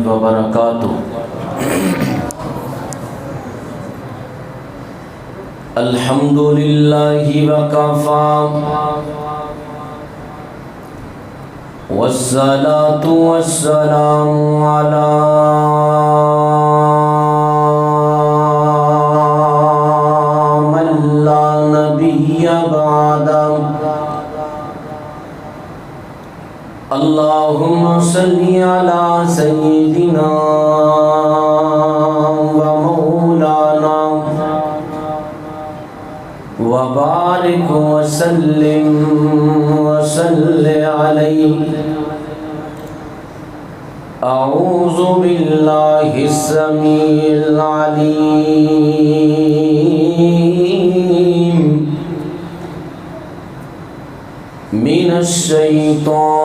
وبرکاتہ۔ الحمد للہ وکفی والصلاة والسلام علی من لا نبی بعدہ۔ اللہم صلی علی سیدنا و مولانا وبارک وسلم وصلی علیہ۔ اعوذ باللہ السمیع العلیم من الشیطان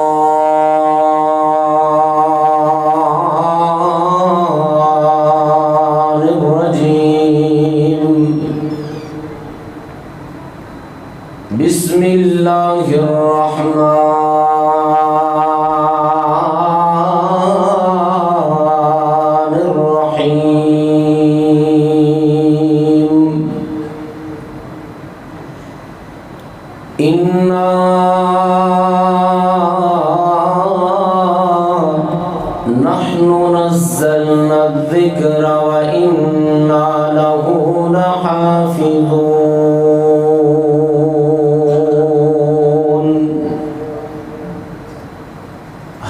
الرجیم۔ بسم اللہ الرحمن الرحیم۔ انا نحن نزلنا الذکر وإنا له لحافظون۔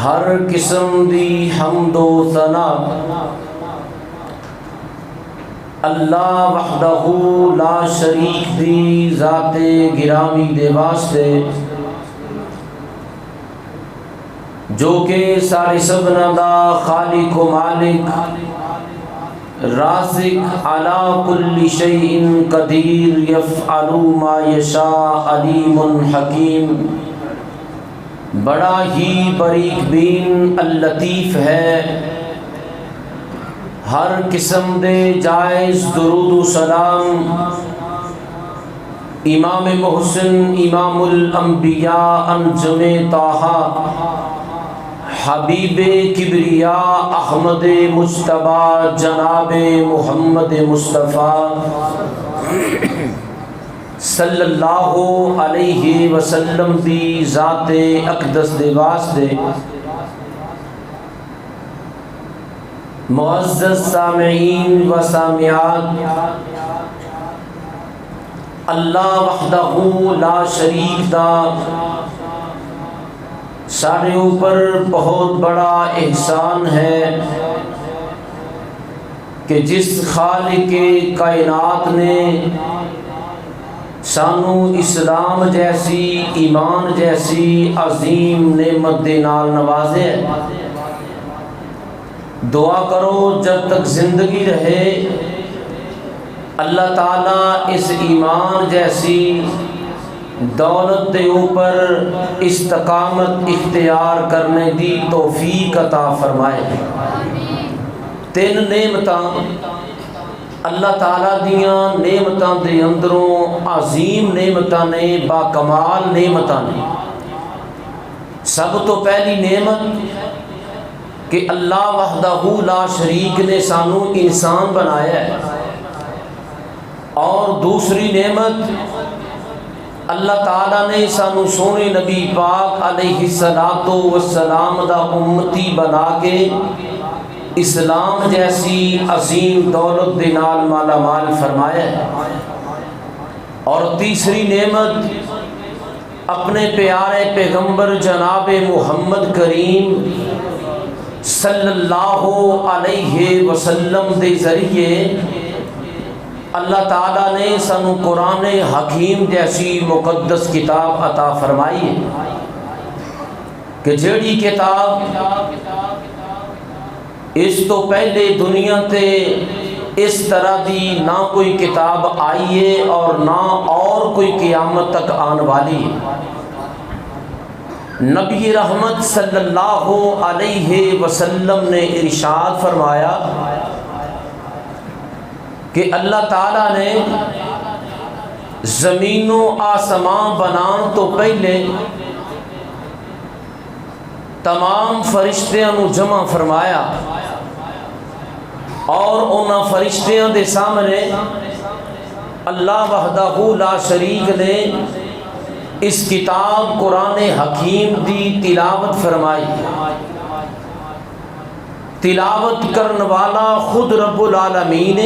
ہر قسم دی حمد و ثنا اللہ وحدہ لا شریک دی ذات گرامی دے واسطے، جو کہ سارے سبنا دا خالق و مالک، رازق، علی کل شیء قدیر، یفعل ما یشاء، علیم حکیم، بڑا ہی باریک بین اللطیف ہے۔ ہر قسم دے جائز درود و سلام امام محسن، امام الانبیاء، انجم طٰہٰ، حبیب کبریاء، احمد مجتبیٰ، جناب محمد مصطفیٰ صلی اللہ علیہ وسلم دی ذات اقدس دے واسطے۔ معزز سامعین و سامعات، اللہ وحدہ لا شریک دا سارے اوپر بہت بڑا احسان ہے کہ جس خالق کائنات نے سانو اسلام جیسی، ایمان جیسی عظیم نعمت دے نال نوازے۔ دعا کرو جب تک زندگی رہے اللہ تعالیٰ اس ایمان جیسی دولت دے اوپر استقامت اختیار کرنے دی توفیق عطا فرمائے۔ تین نعمتاں اللہ تعالیٰ دیاں نعمتاں دے اندروں عظیم نعمتاں نے، با کمال نعمتاں نے۔ سب تو پہلی نعمت کہ اللہ وحدہ لا شریک نے سانو انسان بنایا ہے، اور دوسری نعمت اللہ تعالیٰ نے سانو سونے نبی پاک علیہ السلام دا امتی بنا کے اسلام جیسی عظیم دولت دے نال مالا مال فرمایا ہے۔ اور تیسری نعمت اپنے پیارے پیغمبر جناب محمد کریم صلی اللہ علیہ وسلم دے ذریعے اللہ تعالیٰ نے سانو قرآن حکیم جیسی مقدس کتاب عطا فرمائی ہے کہ جیڑی کتاب اس تو پہلے دنیا تے اس طرح دی نہ کوئی کتاب آئی ہے اور نہ اور کوئی قیامت تک آنے والی ہے۔ نبی رحمت صلی اللہ علیہ وسلم نے ارشاد فرمایا کہ اللہ تعالیٰ نے زمین و آسمان بنان تو پہلے تمام فرشتیاں نو جمع فرمایا اور انہاں فرشتیاں دے سامنے اللہ وحدہ لا شریک نے اس کتاب قرآن حکیم دی تلاوت فرمائی۔ تلاوت کرن والا خود رب العالمین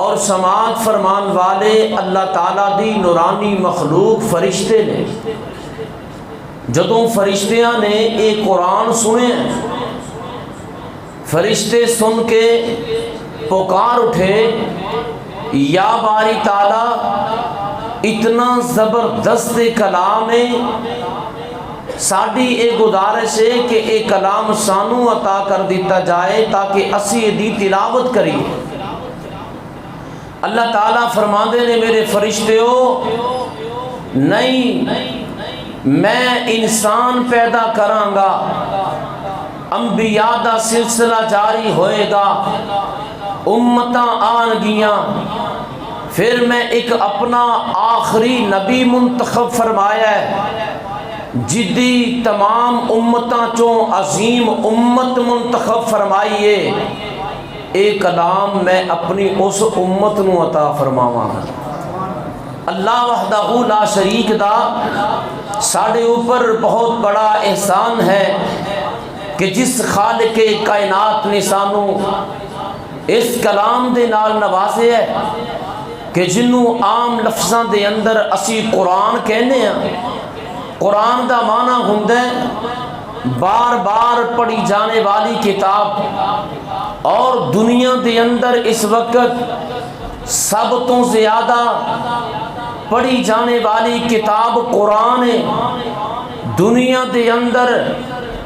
اور سماعت فرمان والے اللہ تعالیٰ دی نورانی مخلوق فرشتے نے۔ جدوں فرشتیاں نے ایک قرآن سنے، فرشتے سن کے پکار اٹھے، یا باری تعالیٰ اتنا زبردست کلام ہے، ساڈی ایک گزارش ہے کہ ایک کلام سانو عطا کر دیتا جائے تاکہ اسی دی تلاوت کریے۔ اللہ تعالیٰ فرماندے نے میرے فرشتیوں نہیں، میں انسان پیدا کراں گا، انبیاء دا سلسلہ جاری ہوئے گا، امتاں آن گیاں، پھر میں ایک اپنا آخری نبی منتخب فرمایا ہے جدی تمام امتاں چوں عظیم امت منتخب فرمائیے، ایک کلام میں اپنی اس امت نو عطا فرماواں۔ اللہ وحدہ لا شریک دا ساڑھے اوپر بہت بڑا احسان ہے کہ جس خالق کائنات نے سانو اس کلام دے نال نوازے ہے کہ جنوں عام لفظاں دے اندر اسی قرآن کہنے ہیں۔ قرآن دا معنی ہوندا ہے بار بار پڑھی جانے والی کتاب، اور دنیا دے اندر اس وقت سب تو زیادہ پڑھی جانے والی کتاب قرآن ہے۔ دنیا دے اندر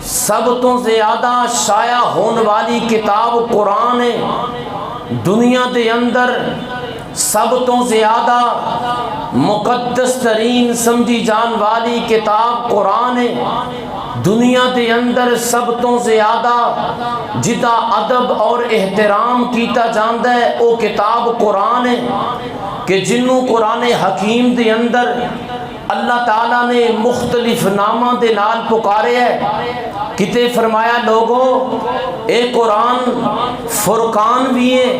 سب تو زیادہ شائع ہونے والی کتاب قرآن ہے۔ دنیا دے اندر سب تو زیادہ مقدس ترین سمجھی جان والی کتاب قرآن ہے۔ دنیا دے اندر سب تو زیادہ جدا ادب اور احترام کیتا جاندا ہے وہ کتاب قرآن ہے کہ جنوں قرآن حکیم دے اندر اللہ تعالیٰ نے مختلف نامہ دے نال پکارے ہے۔ کتے فرمایا لوگوں اے قرآن فرقان بھی ہے،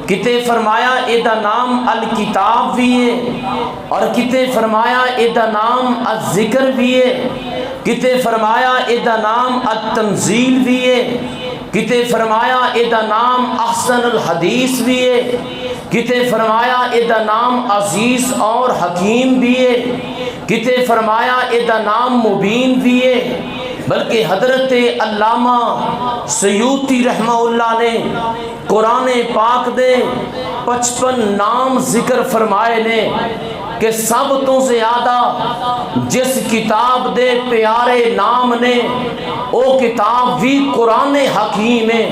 کتے فرمایا ایدہ نام الکتاب بھی ہے، اور کتے فرمایا ایدہ نام الذکر بھی ہے، کتے فرمایا ایدہ نام التنزیل بھی ہے، کتے فرمایا ایدہ نام احسن الحدیث بھی ہے، کتے فرمایا ایدہ نام عزیز اور حکیم بھی ہے، کتے فرمایا ایدہ نام مبین بھی ہے۔ بلکہ حضرت علامہ سیوطی رحمہ اللہ نے قرآن پاک دے 55 نام ذکر فرمائے نے کہ سب تو زیادہ جس کتاب دے پیارے نام نے وہ کتاب بھی قرآن حکیم ہے۔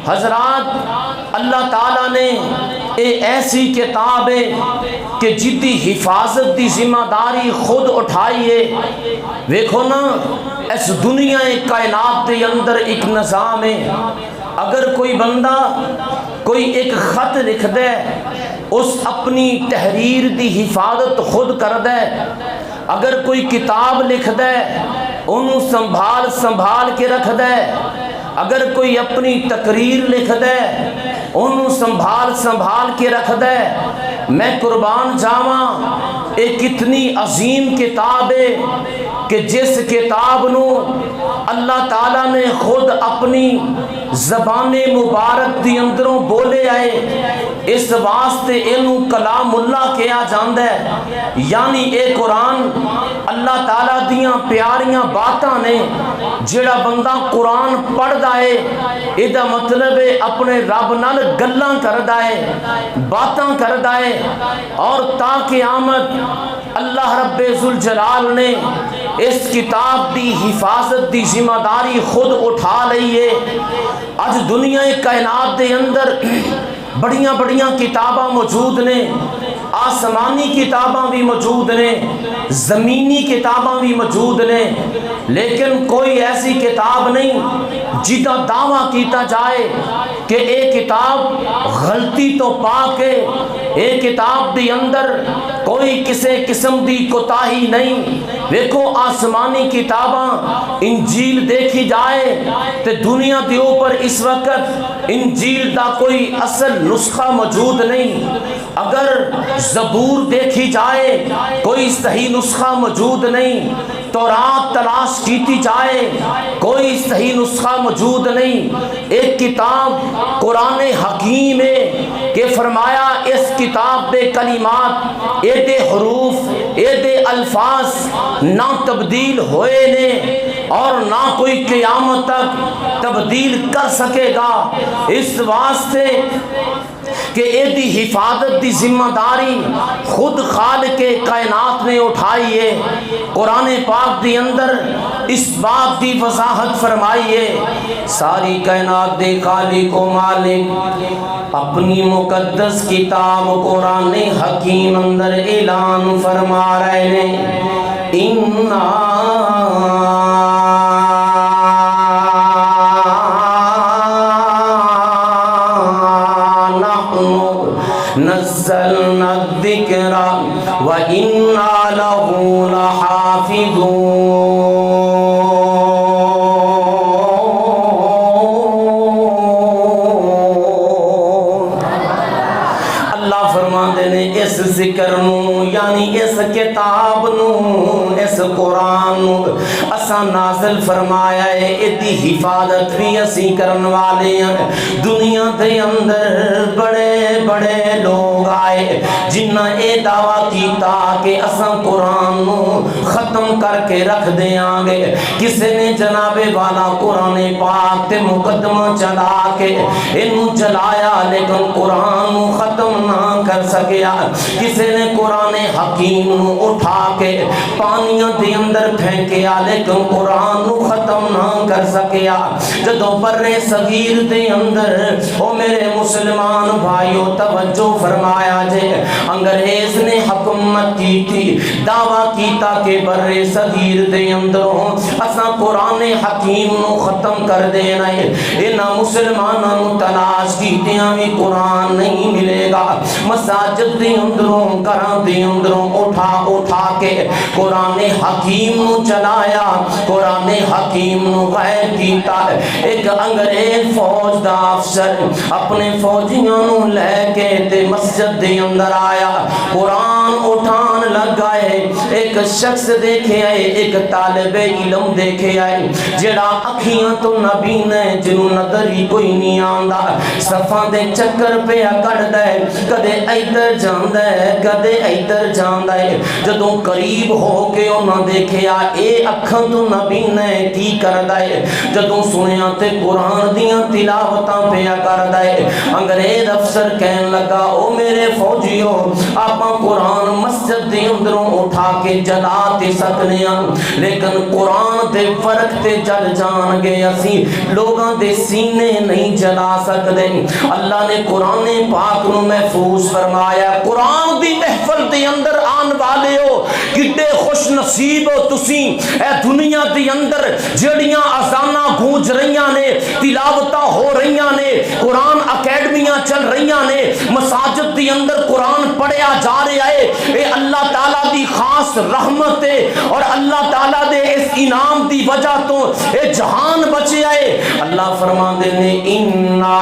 حضرات اللہ تعالیٰ نے ایسی کتاب ہے کہ جدی حفاظت دی ذمہ داری خود اٹھائی ہے۔ دیکھو نا اس دنیا کائنات دے اندر ایک نظام ہے، اگر کوئی بندہ کوئی ایک خط لکھ دے اس اپنی تحریر دی حفاظت خود کر دے، اگر کوئی کتاب لکھ دے انہوں سنبھال کے رکھ دے، اگر کوئی اپنی تقریر لکھ دے انہوں سنبھال کے رکھ دے۔ میں قربان جاواں ایک کتنی عظیم کتاب ہے کہ جس کتاب نو اللہ تعالیٰ نے خود اپنی زبان مبارک دی اندروں بولے آئے، اس واسطے انہوں کلام اللہ کیا جاندہ ہے۔ یعنی اے قرآن اللہ تعالیٰ دیاں پیاریاں باتاں نے، جڑا بندہ قرآن پڑھ دائے ایدہ مطلب ہے اپنے رب نال گلاں کر دائے، باتاں کر دائے، اور تا قیامت اللہ رب ذوالجلال نے اس کتاب دی حفاظت دی ذمہ داری خود اٹھا لئی ہے۔ آج دنیا کائنات دے اندر بڑیاں بڑیاں کتاباں موجود نے، آسمانی کتاباں بھی موجود نے، زمینی کتاباں بھی موجود نے، لیکن کوئی ایسی کتاب نہیں جدا دعویٰ کیتا جائے کہ اے کتاب غلطی تو پا کے اے کتاب دی اندر کوئی کسے قسم دی کوتاہی نہیں. دیکھو آسمانی کتاباں انجیل دیکھی جائے تے دنیا دے اوپر اس وقت انجیل دا کوئی اصل نسخہ موجود نہیں. اگر زبور دیکھی جائے کوئی صحیح نسخہ موجود نہیں. تورات تلاش کیتی جائے کوئی صحیح نسخہ موجود نہیں. ایک کتاب قرآن حکیم ہے کہ فرمایا اس کتاب دے کلمات اے دے حروف اے دے الفاظ نہ تبدیل ہوئے نے اور نہ کوئی قیامت تک تبدیل کر سکے گا. اس واسطے کہ اے دی حفاظت دی ذمہ داری خود خالق کائنات نے اٹھائی ہے. قرآن پاک دی اندر اس بات دی وضاحت فرمائی ہے. ساری کائنات دے خالق و مالک اپنی مقدس کتاب قرآن حکیم اندر اعلان فرما رہے ہیں اِنَّا نزلنا الذکر وَإِنَّا لَهُ لَحَافِظُونَ. اللہ فرماندے نے اس ذکر نو یعنی اس کتاب نو اس قرآن نو اساں نازل فرمایا ہے. ایدی حفاظت بھی اسی کرن والے ہیں. دنیا دے اندر بڑے بڑے لوگ آئے جنہ اے دعویٰ کیتا کہ اساں قرآن نو ختم کر کے رکھ دیاں گے. کسی نے جناب والا قرآن پاک تے مقدمہ چلا کے انہوں جلایا لیکن قرآن نو ختم نہ کر سکیا. کسی نے قرآن حکیم نو اٹھا کے پانیاں دے اندر پھینکیا لیکن قرآن نو ختم نہ کر سکیا. جدو بر صغیر دے اندر او میرے مسلمان بھائیو توجہ فرمایا جے انگریز نے حکومت کی تھی دعویٰ کیتا کہ بر صغیر دے اندروں اساں قرآن حکیم نو ختم کر دینا ہے. انہاں مسلمانوں تلاش کیتیاں بھی قرآن نہیں ملے گا. مساجد دے اندروں گھراں دے اندروں اٹھا کے قرآن حکیم نو چلایا قرآن حکیم نو غائب کیتا. ایک انگریز فوج دا افسر اپنے فوجیوں نو لے کے تے مسجد دے اندر آیا قرآن اٹھان لگ گئے. ایک شخص دیکھے آئے ایک طالب علم دیکھے آئے جڑا اکھیاں تو نبی نے جنوں نظر ہی کوئی نہیں آندا صفاں دے چکر پہ کڑ دے کدے ادھر جاندا ہے کدے ادھر جاندا ہے. جدوں قریب ہو کے انہاں دیکھیا اے اکھاں تو نبی نے کی کردا ہے. جدوں سنیا تے قرآن دیاں تلاوتاں پہ کردا ہے. انگریز افسر کہن لگا او میرے فوجیو آپاں قرآن مسجد دے اندروں اٹھا کے جلا تے سکنے ہاں لیکن قرآن دے فرق تے جل جان گے اسی لوگاں دے سینے نہیں جلا سکدے. اللہ نے قرآن پاک نو محفوظ فرمایا. قرآن دی محفل دے اندر آن والے ہو کڈے خوش نصیب ہو تسی. اے دنیا دے اندر جڑیاں اذاناں گونج رہیاں نے تلاوتاں ہو رہیاں نے قرآن اکیڈمیاں چل رہیاں نے مساجد دے اندر قرآن پڑھیا جا رہا ہے. اے اللہ تعالیٰ دی خاص رحمت ہے اور اللہ تعالیٰ دے اس انعام دی وجہ تو اے جہان بچے آئے. اللہ فرماندے نے اِنَّا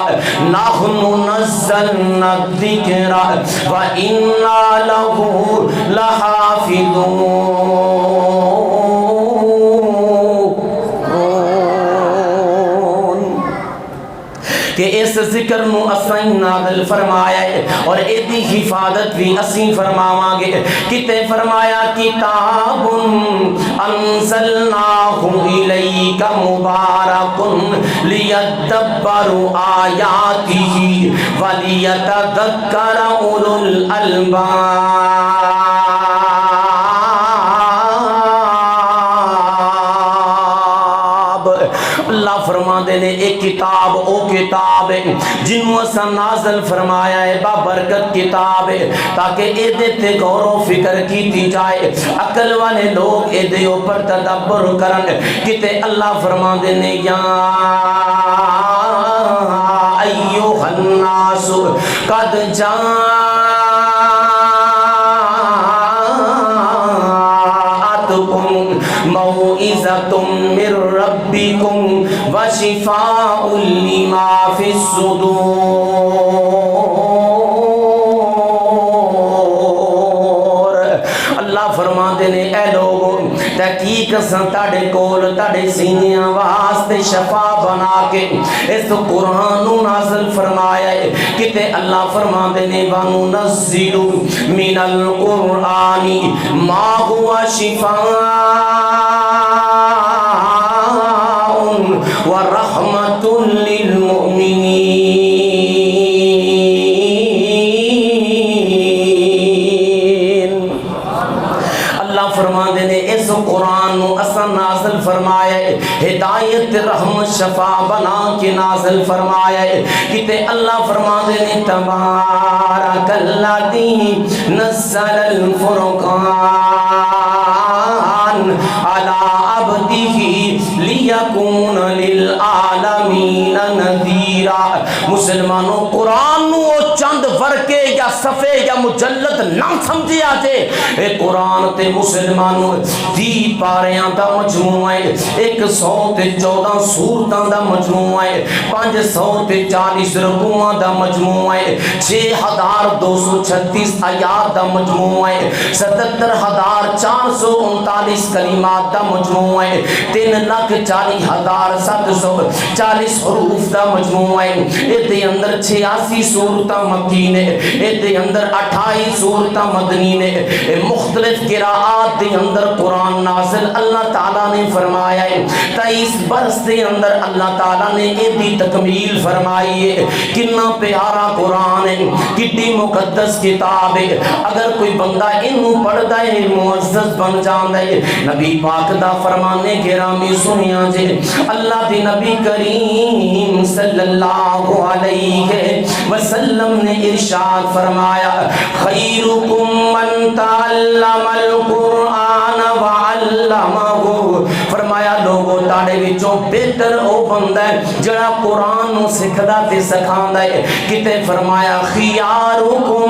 نَحْنُ نَزَّلْنَا الذِّکْرَ وَإِنَّا لَهُ لَحَافِظُونَ. کہ اس ذکر نو اسیں نازل فرمایا ہے اور ایدی حفاظت بھی اسیں فرماواں گے. کتے فرمایا کتاب انزلناہ الیک مبارک لیدبروا آیاتہ ولیتذکر اولو الالباب. اللہ فرماندے نے ایک کتاب او کتاب ہے جنوں اساں نازل فرمایا ہے بابرکت کتاب ہے تاکہ اے دے تے غور و فکر کیتی جائے عقل والے لوگ اے دے اوپر تدبر کرن. کتے اللہ فرماندے نے یا ایھا الناس قد جاءتكم موعظة من ربكم وشفاء لما في الصدور. اللہ فرماتے نے اے لوگو تحقیق اساں تاڑے کول تاڑے سینیاں واسطے شفا بنا کے اس قرآن نو نازل فرمایا ہے. کتے اللہ فرماتے نے وَنُنَزِّلُ مِنَ الْقُرْآنِ مَا هُوَ شِفَاءٌ وَرَحْمَةٌ لِلْمُؤْمِنِينَ. فرماندے نے اس قرآن نو اساں نازل فرمایا ہے ہدایت رحمت شفا بنا کے نازل فرمایا ہے. کتے اللہ فرماندے نے تبارک الذی نزل الفرقان علی عبدہ لیکون للعالمین نذیرا. مسلمانوں قرآن نو چند ورقے یا صفحے یا مجلد نہ سمجھے آجے. اے قرآن تے مسلمانوں دی پاریاں دا مجموعہ ہے 114 سورتاں دا مجموعہ ہے 540 رکوعاں دا مجموعہ ہے 6236 آیات دا مجموعہ ہے 77439 کلمات دا مجموعہ ہے 3,40,740 حروف دا مجموعہ ہے. ایتے اندر 86 سورتاں مکی نے ایتے اندر 28 سورتاں مدنی نے. مختلف قراءات دے اندر قرآن نازل اللہ تعالیٰ نے فرمایا ہے. 23 برس دے اندر اللہ تعالیٰ نے ایدی تکمیل فرمائی ہے. کنا پیارا قرآن ہے, کتنی مقدس کتاب ہے. اگر کوئی بندہ انہوں پڑھ دائے معزز بن جان دائے. نبی پاک دا فرمانے گرامی سنیاں جے اللہ دی نبی کریم صلی اللہ علیہ وسلم نے ارشاد فرمایا خیرکم من تعلم القرآن وعلمہ. فرمایا لوگوں تاڑے وچوں بہتر او بندہ ہے جڑا قرآن نو سکھدا تے سکھاندا ہے. کتے فرمایا خیارکم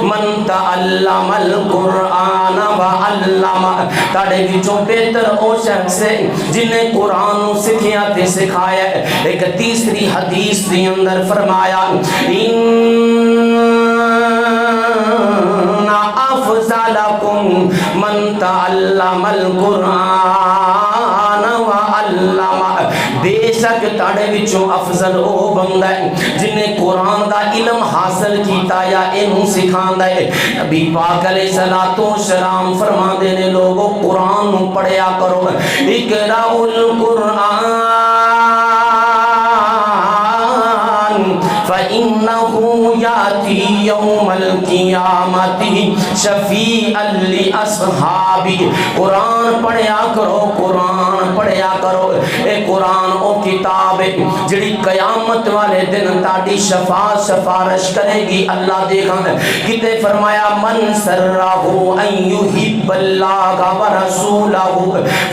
من تعلم القرآن وعلمہ. تاڑے وچوں بہتر او شخص ہے جنہیں قرآن نو سکھیا تے سکھایا ہے. ایک تیسری حدیث دی اندر فرمایا افضلکم من تعلم القرآن وعلمہ. بے شک تاڑے وچوں افضل او بندہ ہے جنہیں قرآن دا علم حاصل کیتا یا انہوں سکھاندا ہے. نبی پاک علیہ السلام فرما دینے لوگوں قرآن نو پڑھیا کرو. اقرأوا القرآن فَإِنَّهُ يَأْتِي يَوْمَ الْقِيَامَةِ شَفِيعًا لِأَصْحَابِهِ. قرآن پڑھیا کرو, قرآن پڑھیا کرو. اے قرآن او کتاب ہے جڑی قیامت والے دن تاڑی شفاعت سفارش کرے گی. اللہ دیکھا کتے فرمایا من سرہ ان یحب اللہ ورسولہ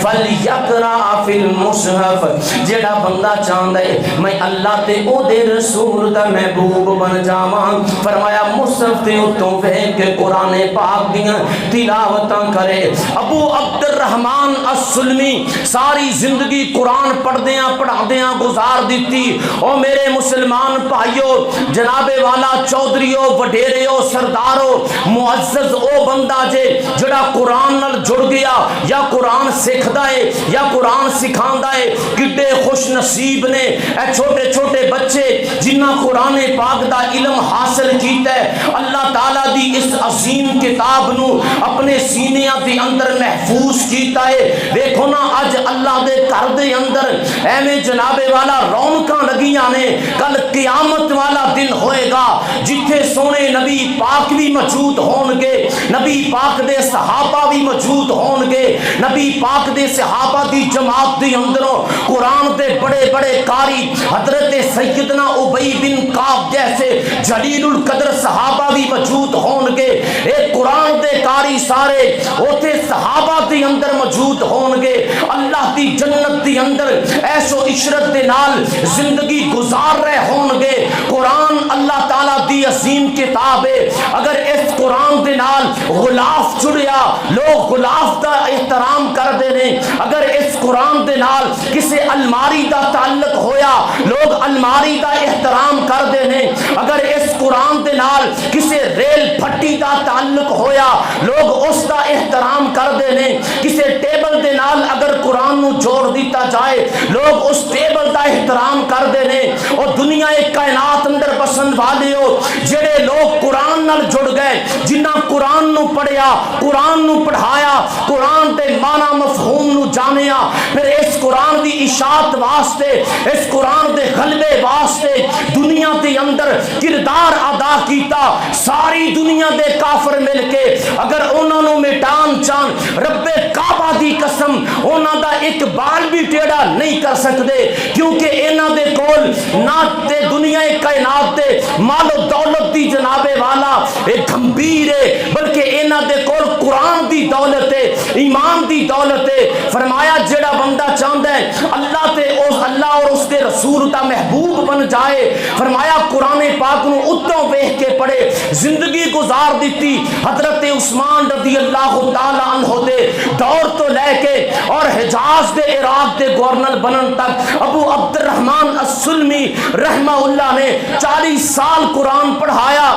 فلیقرأ فی المصحف. جڑا بندہ چاہتا ہے میں اللہ تے او دے رسول دا محبوب بن جاواں, فرمایا مصحف تے اتوں پھینک کے قرآن پاک دیاں تلاوتاں کرے. ابو عبد الرحمن السلمی ساری زندگی قرآن پڑھ دیاں پڑھا دیاں گزار دیتی. او میرے مسلمان بھائیو, جناب والا چودھریو وڈیریو سردارو معزز او بندہ جے جڑا قرآن نال جڑ گیا یا قرآن سکھدا ہے یا قرآن سکھاندا ہے. کڈے خوش نصیب نے اے چھوٹے چھوٹے بچے جنہ قرآن پاک دا علم حاصل کیتا ہے. اللہ تعالیٰ دی اس عظیم کتاب نو اپنے سینیاں دی اندر محفوظ کیتا ہے. دیکھو نا اج اللہ دے گھر دے اندر ایویں جناب والا رونقاں لگیاں نے. کل قیامت والا دن ہوئے گا جتھے سونے نبی پاک بھی موجود ہون گے, نبی پاک دے صحابہ بھی موجود ہون گے, نبی پاک دے صحابہ دی جماعت دی اندروں قرآن دے بڑے بڑے قاری حضرت سیدنا ابی بن کعب جیسے جلیل القدر صحابہ بھی موجود ہون گے. ایک قرآن دے قاری سارے اوتے صحابہ دی اندر موجود ہون گے. اللہ دی جنت دی اندر ایسو عشرت دے نال زندگی گزار رہے ہون گے. قرآن اللہ تعالیٰ دی عظیم کتاب ہے. اگر اس قرآن دے نال غلاف جڑیا لوگ غلاف دا احترام کر دے نے. اگر اس قرآن دے نال کسی الماری دا تعلق ہویا لوگ الماری دا احترام کر دے نے. اگر اس قرآن دے نال کسی ریل پھٹی دا تعلق ہویا لوگ اس دا احترام کر دے نے. کسی ٹیبل دے نال اگر قرآن نو جوڑ دیتا جائے لوگ اس ٹیبل دا احترام کر دے نے. اور دنیا ایک کائنات اندر پسند والے ہو جڑے لوگ قرآن نال جڑ گئے جنہ قرآن نو پڑھیا قرآن نو پڑھایا قرآن دے معنی مفہوم نو جانیا پھر اس قرآن دی اشاعت واسطے اس قرآن دے غلبے واسطے دنیا دے اندر کردار ادا کیتا. ساری دنیا دے کافر مل کے اگر انہوں نے مٹان چاہن رب کعبہ دی قسم انہوں دا ایک بال بھی ٹیڑا نہیں کر سکتے کیونکہ انہوں دے کول نہ تے دنیا کائنات دے مال و دولت دی جنابے والا ایک گھمبیر ہے بلکہ انہوں دے کول قرآن دی دولت ہے ایمان دی دولت ہے. فرمایا جڑا بندہ چاہتا ہے اللہ اور اس کے رسول دا محبوب بن جائے فرمایا قرآن پاک نو اتوں بیٹھ کے پڑھے. زندگی گزار دیتی حضرت عثمان رضی اللہ تعالی عنہ دے دور تو لے کے اور حجاز دے عراق دے گورنر بنن تک ابو عبد الرحمن السلمی رحمہ اللہ نے 40 سال قرآن پڑھایا.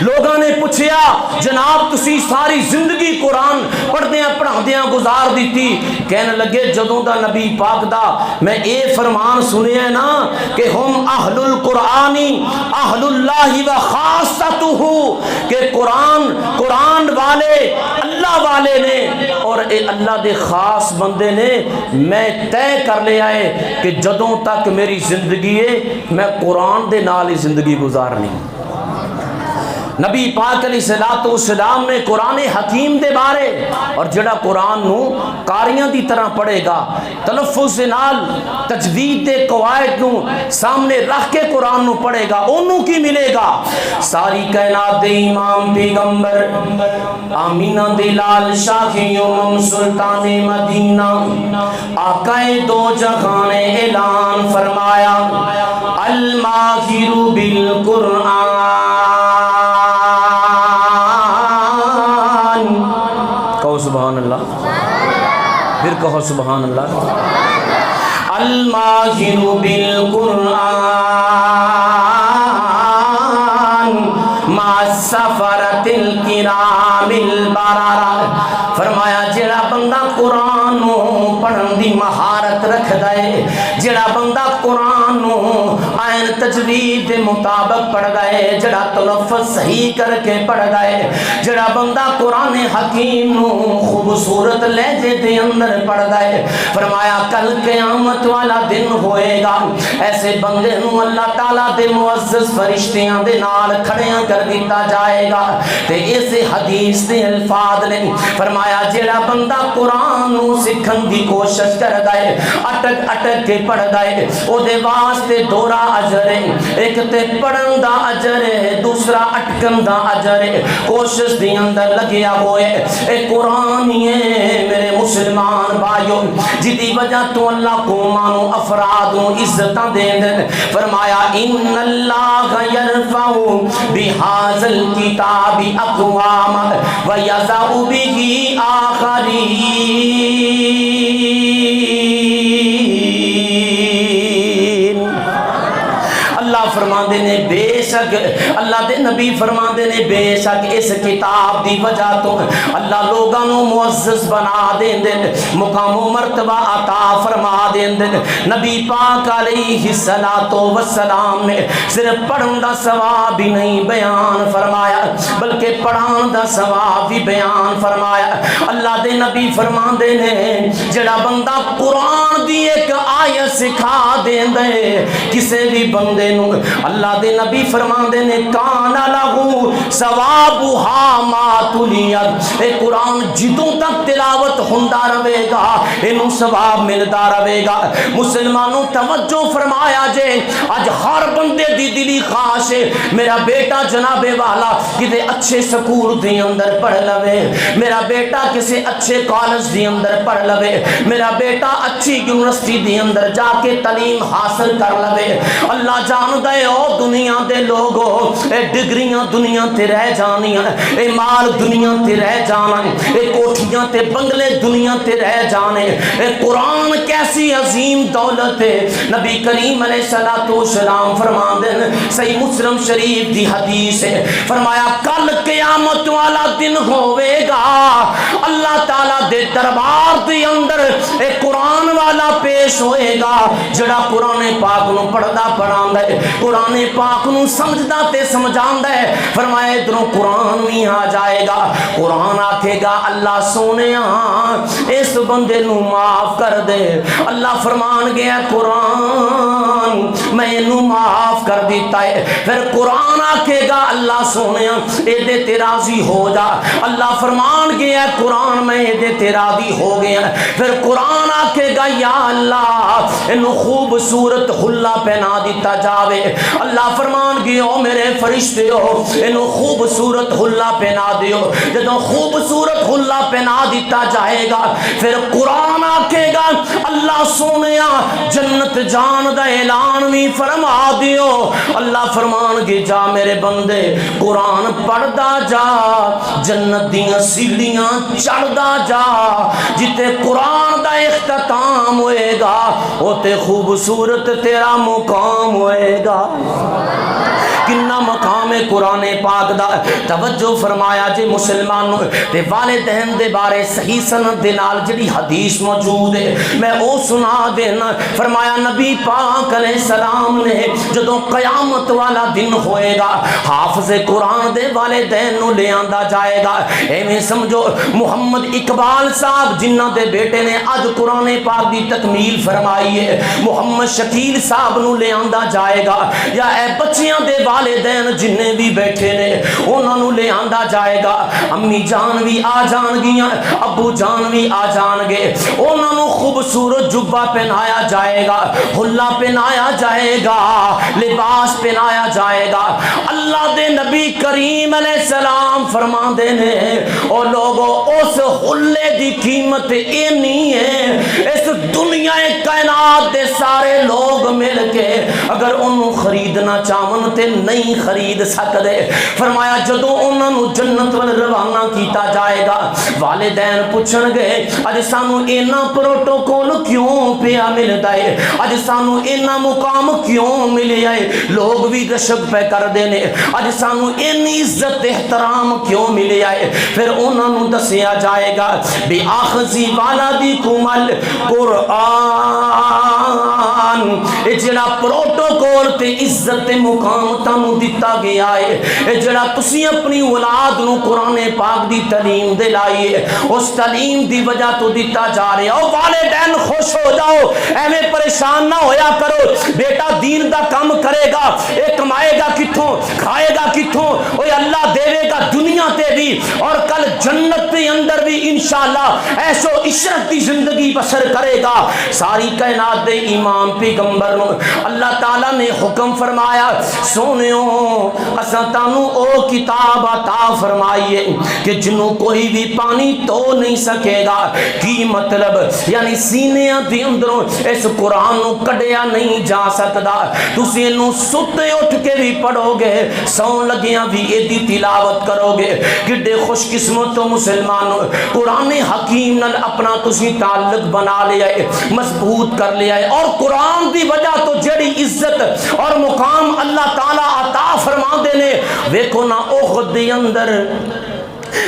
لوگوں نے پوچھیا جناب تسی ساری زندگی قرآن پڑھدیاں پڑھاندیاں گزار دیتی. کہنے لگے جدوں دا نبی پاک دا میں اے فرمان سنیا نا کہ ہم اہل القرآنی اہل اللہ و خاصتہ کہ قرآن والے اللہ والے نے اور اے اللہ دے خاص بندے نے. میں طے کر لے آئے کہ جدوں تک میری زندگی ہے میں قرآن دے نال ہی زندگی گزارنی. نبی پاک علیہ الصلوۃ والسلام نے قرآن حکیم دے بارے اور جڑا قرآن نو قاریاں دی طرح پڑھے گا تلفظ دے نال تجوید دے قواعد نو سامنے رکھ کے قرآن نو پڑھے گا اونوں کی ملے گا. ساری کائنات دے امام پیغمبر آمینہ دے لال شاہی امم سلطان مدینہ آقا دو جہاں نے اعلان فرمایا الماہر بالقرآن سبحان اللہ پھر کہو سبحان اللہ. الماہر بالقرآن مع السفرۃ الکرام البررہ. فرمایا جڑا بندہ قرآن نو پڑھن دی مہارت رکھدا ہے جڑا بندہ قرآن نو عین تجوید دے مطابق پڑھدا ہے جڑا تلفظ صحیح کر کے پڑھدا ہے جڑا بندہ قرآن حکیم نو خوبصورت لہجے دے اندر پڑھدا ہے فرمایا کل قیامت والا دن ہوئے گا ایسے بندے نو اللہ تعالیٰ دے معزز فرشتیاں دے نال کھڑیاں کر دیتا جائے گا. تے اس حدیث دے الفاظ نے فرمایا جڑا بندہ قرآن نو سکھن دی کوشش کردا ہے اٹک اٹک کے پڑھدا ہے او دے واسطے دوہرا اجر ہے. ایک تے پڑھن دا اجر ہے دوسرا اٹکن دا اجر ہے. کوشش دی اندر لگیا ہوئے اے قرآن ہی ہے میرے مسلمان بھائیو جدی وجہ تو اللہ قوماں نو افراد نو عزتاں دین. فرمایا ان اللہ یرفع بہذا الکتاب اقوام ویضع بہ آخرین. اللہ فرماندے نے بے شک اللہ دے نبی فرماندے نے بے شک اس کتاب دی وجہ تو اللہ لوگاں نو معزز بنا دیندے مقام و مرتبہ عطا فرما دیندے. نبی پاک علیہ الصلوۃ والسلام نے صرف پڑھن دا ثواب ہی نہیں بیان فرمایا بلکہ پڑھان دا ثواب بھی بیان فرمایا. اللہ دے نبی فرماندے نے جڑا بندہ قرآن دی ایک آیت سکھا دیندے کسے بھی بندے نو اللہ دے نبی فرماندے نے کان لہو ثوابھا ما تلیت. اے قرآن جدوں تک تلاوت ہوندا رہے گا اینوں ثواب ملدا رہے گا. مسلمانوں توجہ فرمایا جے اج ہر بندے دی دلی خواہش ہے میرا بیٹا جناب والا کتے اچھے سکول دے اندر پڑھ لوے میرا بیٹا کسی اچھے کالج دے اندر پڑھ لوے میرا بیٹا اچھی یونیورسٹی دے اندر جا کے تعلیم حاصل کر لے. اللہ جاندا ہے او دنیا دے لوگو اے ڈگریاں دنیا تے رہ جانیاں, اے مال دنیا تے رہ جانا, اے کوٹھیاں تے بنگلے دنیا تے رہ جانے. اے قرآن کیسی عظیم دولت ہے. نبی کریم علیہ الصلوۃ والسلام فرماندے ہیں, صحیح مسلم شریف دی حدیث ہے, فرمایا کل قیامت والا دن ہوے گا, اللہ تعالی دے دربار دے اندر ایک قرآن والا پیش ہوئے گا جڑا قرآن پاک نو پڑھدا پڑھاندا ہے, قرآن پاک نو سمجھدا تے سمجھاندا ہے. فرمایا ادھروں قرآن بھی آ جائے گا, قرآن آکھے گا اللہ سونیا اس بندے نو معاف کر دے. اللہ فرمان گیا قرآن میں انو معاف کر دیتا ہے. پھر قرآن آکھے گا اللہ سونیا اے دے تے راضی ہو جا. اللہ فرمان گیا قرآن میں اے دے تے راضی ہو گیا. پھر قرآن آکھے گا یا اللہ انو خوبصورت حلہ پہنا دیتا جاوے. اللہ فرمان گیا او میرے فرشتے ہو انو خوبصورت حلہ پہنا دیو. جدوں خوبصورت حلہ پہنا دیتا جائے گا پھر قرآن آکھے گا اللہ سونیا جنت جان دا اعلان بھی فرما دیو. اللہ فرمان گے جا میرے بندے قرآن پڑھدا جا, جنت دیاں سیڑھیاں چڑھدا جا, جتے قرآن دا اختتام ہوئے گا اوتے خوبصورت تیرا مقام ہوئے گا. کنا مقام ہے قرآن پاک دا. توجہ فرمایا جے مسلمانوں تے والدین دے بارے صحیح سند دے نال جڑی حدیث موجود ہے میں او سنا دینا. فرمایا نبی پاک علیہ السلام نے جدوں قیامت والا دن ہوئے گا حافظ قرآن دے والدین نو لے آندا جائے گا. ایویں سمجھو محمد اقبال صاحب جنہ دے بیٹے نے اج قرآن پاک دی تکمیل فرمائی ہے, محمد شکیل صاحب نو لے آندا جائے گا. یا اے بچیاں دے والدین جننے بھی بیٹھے نے انہاں نو لے آندا جائے گا. امی جان بھی آ جان گیاں, ابو جان بھی آ جان گے. انہاں نو خوبصورت جبہ پہنایا جائے گا, حلہ پہنایا جائے گا, لباس پہنایا جائے گا. اللہ دے نبی کریم علیہ السلام فرماندے نے او لوگو اس حلے دی قیمت اینی ہے اس دنیا کائنات دے سارے لوگ مل کے اگر انہوں خریدنا چاہون تے نہیں خرید سکدے. فرمایا جدوں انہاں نو جنت ول روانہ کیتا جائے گا والدین پوچھن گے اج سانو اینا پروٹوکول کیوں پیا ملدا ہے, اج سانو اینا مقام کیوں ملیا ہے. لوگ بھی گشت پہ کر دینے اج سانو اینی عزت احترام کیوں ملیا ہے. پھر انہاں نو دسیا جائے گا بی آخذی والا دی کمل قرآن اے جڑا پروٹوکول تے عزت مقام تانوں دتا گیا ہے, اے جڑا تسی اپنی اولاد نو قرآن پاک دی تعلیم دلائیے اس تعلیم دی وجہ تو دتا جا رہا ہے. او والدین خوش ہو جاؤ, ایویں پریشان نہ ہویا کرو. بیٹا دین دا کام کرے گا, اے کمائے گا کتھوں, کھائے گا کتھوں, اوے اللہ دے گا دنیا تے بھی اور کل جنت کے اندر بھی انشاءاللہ ایسو عشرت دی زندگی بسر کرے گا. ساری کائنات دے امام پیغمبر نو اللہ تعالیٰ نے حکم فرمایا سونیوں اساں تانوں او کتاب عطا فرمائیے کہ جنوں کوئی بھی پانی تو نہیں سکے گا. کی مطلب یعنی سینیاں دی اندروں اس قرآن نو کڈیا نہیں جا سکدا. تسی اینو ستے اٹھ کے بھی پڑھو گے, سون لگیاں بھی ایدی تلاوت کرو گے. کڈے خوش قسمت تو مسلمانوں قرآن حکیم نال اپنا تسی تعلق بنا لیا ہے, مضبوط کر لیا ہے. اور قرآن دی وجہ تو جڑی عزت اور مقام اللہ تعالیٰ عطا فرما دینے ویکھو نا احد دے اندر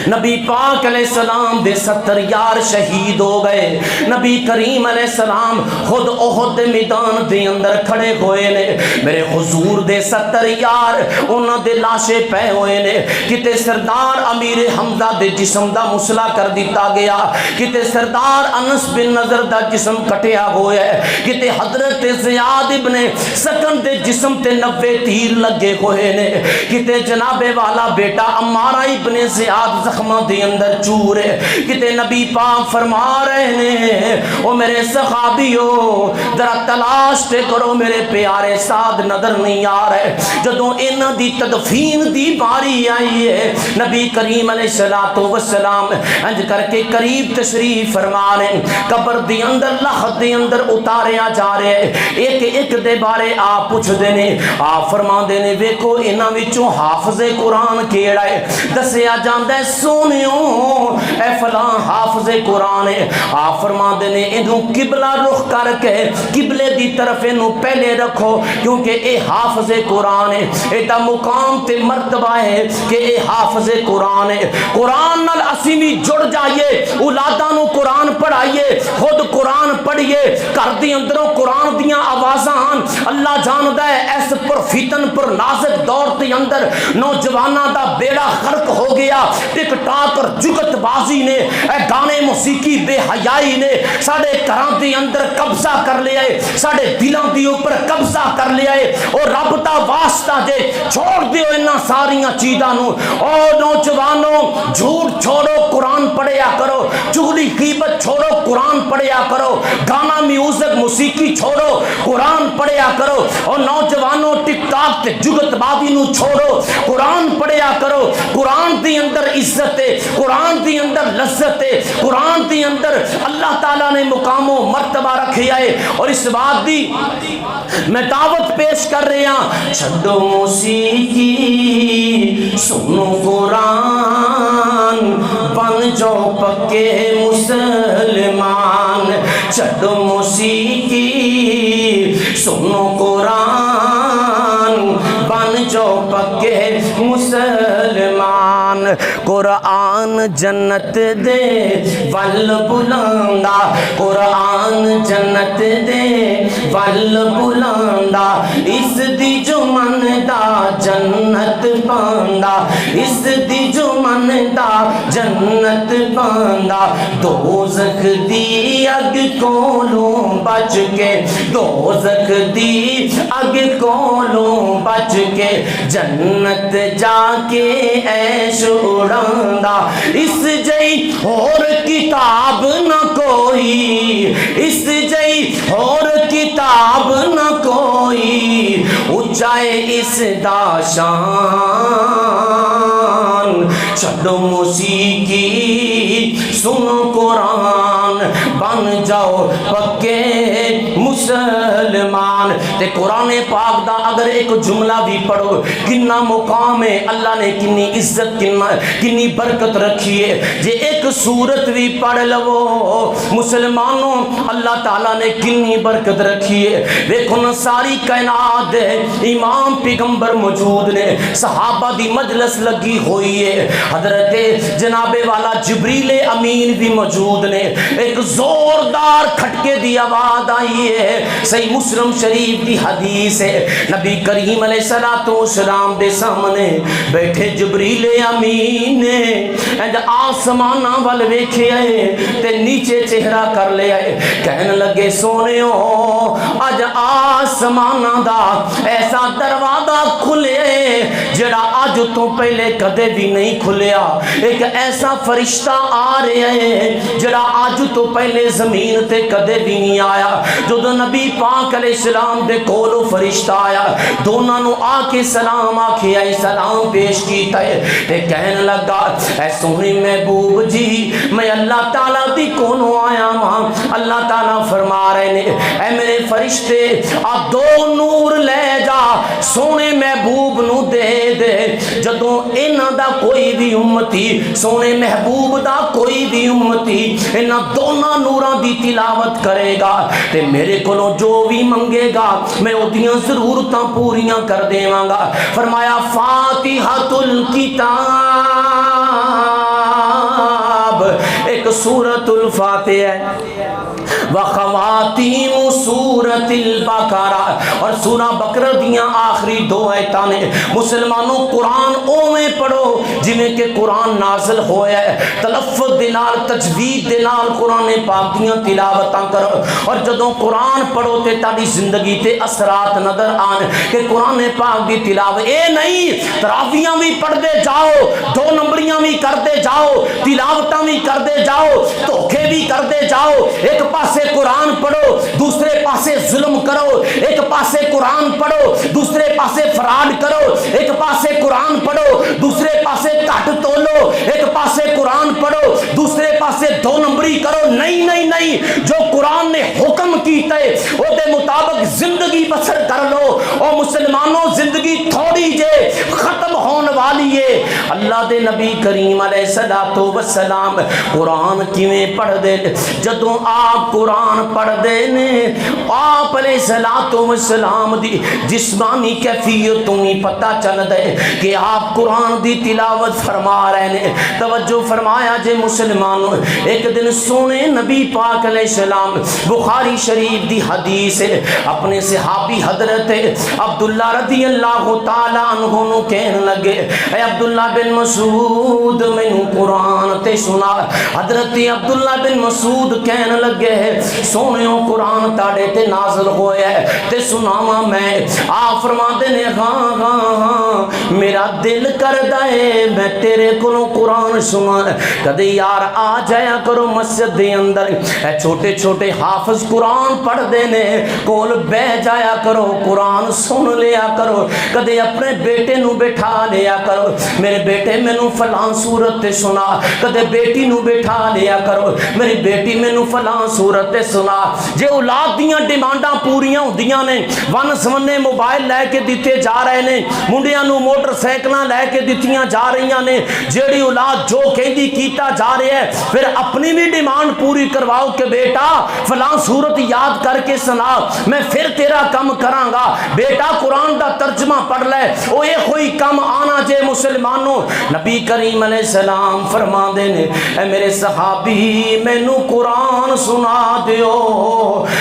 نبی پاک علیہ السلام دے 70 یار شہید ہو گئے. نبی کریم علیہ السلام خود احد دے میدان دے اندر کھڑے ہوئے نے. میرے حضور دے 70 یار انہاں دے لاشے پے ہوئے نے. کتے سردار امیر حمزہ دے جسم دا مسلا کر دیتا گیا, کتے سردار انس بن نضر دا جسم کٹیا ہویا ہے, کتے حضرت زیاد ابن سکن دے جسم تے 90 تیر لگے ہوئے نے, کتے جناب والا بیٹا عمارہ ابن زیاد پاک زخماں دے اندر چور ہے کتے نبی پاک فرما رہے نے او میرے صحابیو ذرا تلاش تے کرو میرے پیارے سعد نظر نہیں آ رہے جدوں انہاں دی تدفین دی باری آئی ہے نبی کریم علیہ السلام انج کر کے قریب تشریف فرما رہے قبر دی اندر لحد دی اندر اتاریا جا رہے ایک ایک دے بارے آپ پوچھ دینے آپ فرما دینے ویکو انہاں وچوں حافظ قرآن کیڑا ہے دسیا جاندہ ہے سونیوں اے فلاں حافظ قرآن ہے آپ فرما دینے انہوں قبلہ رخ کر کے قبلے دی طرف انہوں پہلے رکھو کیونکہ اے حافظ قرآن ہے ایڈا مقام تے مرتبہ ہے کہ اے حافظ قرآن ہے قرآن نال اسیمی جڑ جائیے اولادانو قرآن پڑھائیے خود قرآن پڑھئیے کر دی اندروں قرآن دیاں آوازان اللہ جاندہ ہے ایس پر فتن پر نازک دور دی اندر نوجوانہ دا بیڑا خرق ہو گیا ٹک ٹاک اور جگت بازی نے اے گانے موسیقی بے حیائی نے ساڑے کران دی اندر قبضہ کر لیا ہے ساڑے دلان دی اوپر قبضہ کر لیا ہے اور رب دا واسطہ دے چھوڑ دیو انہاں ساریاں چیزانوں اور نوجوانوں جھوٹ چھوڑو قرآن پڑھیا کرو چغلی غیبت چھوڑو قرآن پڑھیا کرو گانا میوزک موسیقی چھوڑو قرآن پڑھیا کرو اور نوجوانوں ٹک ٹاک تے جگت بازی نو چھوڑو قرآن پڑھیا کرو قرآن دی اندر عزت ہے قرآن دی اندر لذت ہے قرآن دی اندر اللہ تعالیٰ نے مقام و مرتبہ رکھیا ہے اور اس بات دی میں دعوت پیش کر رہے ہیں چھڈو موسیقی سنو قرآن بن جاؤ پکے مسلمان چھڈو موسیقی سنو قرآن بن جاؤ پکے مسلمان قرآن جنت دے ول بلاندا قرآن جنت دے ول بلاندا اس دی جو مندا جنت پاندا اس دی جو مندا جنت پاندا دوزخ دی اگ کولوں بچ کے دوزخ دی اگ کولوں بچ کے جنت جا کے عیش اڑاندا اس جئی اور کتاب نہ کوئی اس جئی اور کتاب نہ کوئی اونچائے اس دا شان چھڈو موسیقی سنو قرآن بن جاؤ پکے مسلمان تے قرآن پاک دا اگر ایک جملہ بھی پڑھو کنا مقام ہے اللہ نے کنی عزت کنی برکت رکھی ہے جے ایک سورت بھی پڑھ لو مسلمانوں اللہ تعالیٰ نے کنی برکت رکھی ہے دیکھو نا ساری کائنات ہے امام پیغمبر موجود نے صحابہ دی مجلس لگی ہوئی ہے حضرت جناب والا جبریل امین بھی موجود نے ایک زوردار کھٹکے دی آواز آئی ہے صحیح مسلم شریف کی حدیث ہے نبی کریم علیہ السلام دے سامنے بیٹھے جبریل امین نے آسمانہ وال ویکھے آئے تے نیچے چہرہ کر لے آئے کہنے لگے سونےو اج آسمانہ دا ایسا دروازہ کھلے جڑا اج تو پہلے کدے بھی نہیں کھلیا ایک ایسا فرشتہ آ رہے ہیں جڑا آج تو پہلے زمین تے کدے بھی نہیں آیا جو نبی پاک علیہ السلام دے کولو فرشتہ آیا دونوں نو آ کے سلام آکھے آئے سلام پیش کیتا ہے تے کہنے لگا اے سونے محبوب جی میں اللہ تعالیٰ دی کونوں آیا ماں اللہ تعالیٰ فرما رہے نے اے میرے فرشتے آپ دو نور لے جا سونے محبوب نو دے دے جدوں انہاں دا کوئی بھی امتی سونے محبوب دا کوئی بھی امتی انہاں دونوں نوراں دی تلاوت کرے گا تے میرے کولوں جو بھی منگے گا میں اودیاں ضرورتاں پوریاں کر دیواں گا فرمایا فاتحۃ الکتاب ایک سورۃ الفاتحہ ہے وخواتیم سورۃ البقرہ، اور سورہ بقرہ دیاں آخری دو آیتاں نے مسلمانوں قرآن اوویں پڑھو جویں کہ قرآن نازل ہویا ہے، تلفظ دے نال تجوید دے نال قرآن پاک دیاں تلاوتاں کرو، اور جدوں قرآن پڑھو تے تہاڈی زندگی تے اثرات نظر آن کہ قرآن پاک دی تلاوت اے نہیں تراویاں بھی پڑھتے جاؤ، دو نمبریاں بھی کرتے جاؤ، تلاوتاں بھی کرتے جاؤ، دھوکے بھی کرتے جاؤ، ایک پاسے قرآن پڑھو دوسرے پاسے ظلم کرو، ایک پاسے قرآن پڑھو دوسرے پاسے فراڈ کرو، ایک پاسے قرآن پڑھو دوسرے پاسے کٹ تولو، ایک پاسے قرآن پڑھو دوسرے پاسے دو نمبری کرو۔ نہیں نہیں نہیں، جو قرآن نے حکم کیتا ہے وہ دے مطابق زندگی بسر کر لو۔ اور مسلمانوں زندگی تھوڑی جے ختم ہون والی ہے۔ اللہ دے نبی کریم علیہ الصلوۃ والسلام قرآن کیویں پڑھ دے، جدوں آپ قرآن پڑھ دے نے آپ علیہ الصلوۃ والسلام دی جسمانی کیفیت تو ہی پتہ چل دے کہ آپ قرآن دی تلاوت فرما رہے نے۔ توجہ فرمایا جے مسلمانوں، ایک دن سونے نبی پاک علیہ السلام، بخاری شریف دی حدیث ہے، اپنے صحابی حضرت عبداللہ رضی اللہ تعالی عنہ نو کہن لگے، اے عبداللہ بن مسعود مینوں قرآن تے سنا۔ حضرت عبداللہ بن مسعود کہن لگے، سونےو قرآن تاڑے تے نازل ہویا ہے تے سناواں میں؟ آپ فرماندے نے ہاں ہاں ہاں، میرا دل کردا ہے میں تیرے کولوں قرآن سنا۔ کدے یار آ جایا کرو مسجد دے اندر، اے چھوٹے چھوٹے حافظ قرآن پڑھ دے نے، کول بہ جایا کرو قرآن سن لیا کرو۔ کدے اپنے بیٹے نو بٹھا لیا کرو، میرے بیٹے مینوں فلاں سورت تے سنا، کدے بیٹی نو بٹھا لیا کرو، میری بیٹی مینوں فلاں سورت تے سنا۔ جے اولاد دیاں ڈیمانڈاں پوریاں ہوندیاں نے، ون سمنے موبائل لے کے دیتے جا رہے نے، منڈیاں نو موٹر سائیکلاں لے کے دتیاں جا رہیاں نے، جیڑی اولاد جو کہندی کیتا جا رہا ہے، پھر اپنی بھی ڈیمانڈ پوری کرواؤ کہ بیٹا فلاں سورت یاد کر کے سنا، میں پھر تیرا کم کراں گا۔ بیٹا قرآن دا ترجمہ پڑھ لے، او یہ کوئی کم آنا جے مسلمانوں۔ نبی کریم علیہ السلام فرما دے نے، اے میرے صحابی مینوں قرآن سنا دیو۔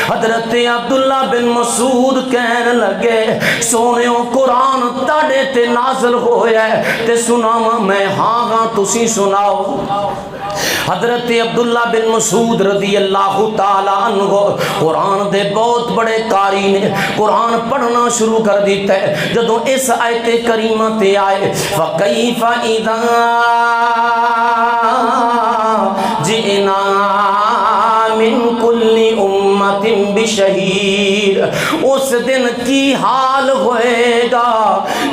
حضرت عبداللہ بن مسعود کہن لگے، سونےو قرآن تاڑے تے نازل ہویا ہے تے سناواں میں؟ ہاں ہاں تسی سناؤ۔ حضرت عبداللہ بن مسعود رضی اللہ تعالی عنہ قرآن دے بہت بڑے قاری نے، قرآن پڑھنا شروع کر دیتا ہے۔ جدوں اس آیت کریمہ تے آئے فَكَيْفَ إِذَا جِئْنَا مِن كُلِّ أُمَّةٍ بِشَهِيدٍ، اس دن کی حال ہوئے گا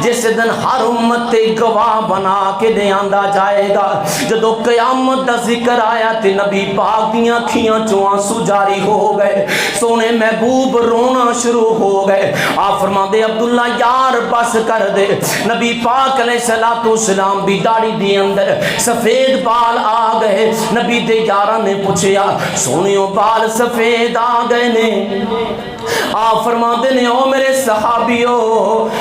جس دن ہر امت گواہ بنا کے دے آندا جائے گا۔ جدو قیامت دا ذکر آیا تے نبی پاک دیاں کھیاں چوں آنسو جاری ہو گئے، سونے محبوب رونا شروع ہو گئے۔ آپ فرما دے عبداللہ یار بس کر دے۔ نبی پاک علیہ الصلوۃ والسلام بھی داڑھی دی اندر سفید بال آ گئے۔ نبی دے یاراں نے پوچھیا، سونیو بال سفید آ گئے نے؟ آپ فرماتے نے، او میرے صحابیو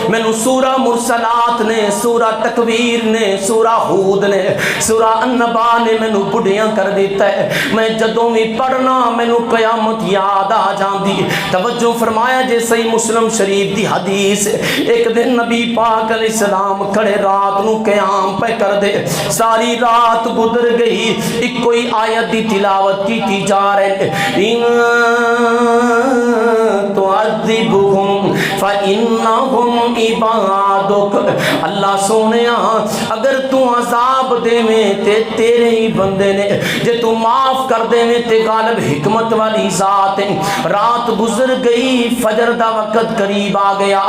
مینوں سورہ مرسلات نے، سورہ تکویر نے، سورہ ہود نے، سورہ النبا نے مینوں بڑھیاں کر دیتا ہے۔ میں جدوں بھی پڑھنا مینوں قیامت یاد آ جاندی۔ توجہ فرمایا جے صحیح مسلم شریف دی حدیث، ایک دن نبی پاک علیہ السلام کھڑے رات نو قیام پہ کر دے، ساری رات گزر گئی، ایک کوئی آیت دی تلاوت کی جا رہے ہیں، تعذبهم فإنهم عبادك، اللہ سونیا اگر تو عذاب دے میں تے تیرے ہی بندے نے، جے تو معاف کر دے میں تے غالب حکمت والی ذات ہے۔ رات گزر گئی، فجر دا وقت قریب آ گیا،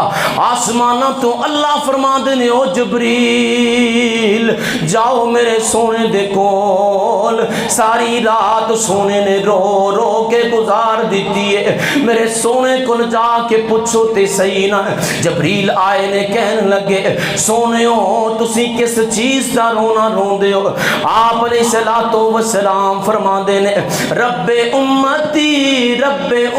آسمانہ تو اللہ فرما دے نے، او جبریل جاؤ میرے سونے دے کول۔ ساری رات سونے نے رو رو کے گزار دیتی ہے، میرے سونے کو جا کے پوچھو تے صحیح نہ۔ جبریل آئے نے کہن لگے سونےو تسی کس چیز دا رونا روندے ہو؟ آپ علیہ الصلوۃ والسلام فرماندے نے رب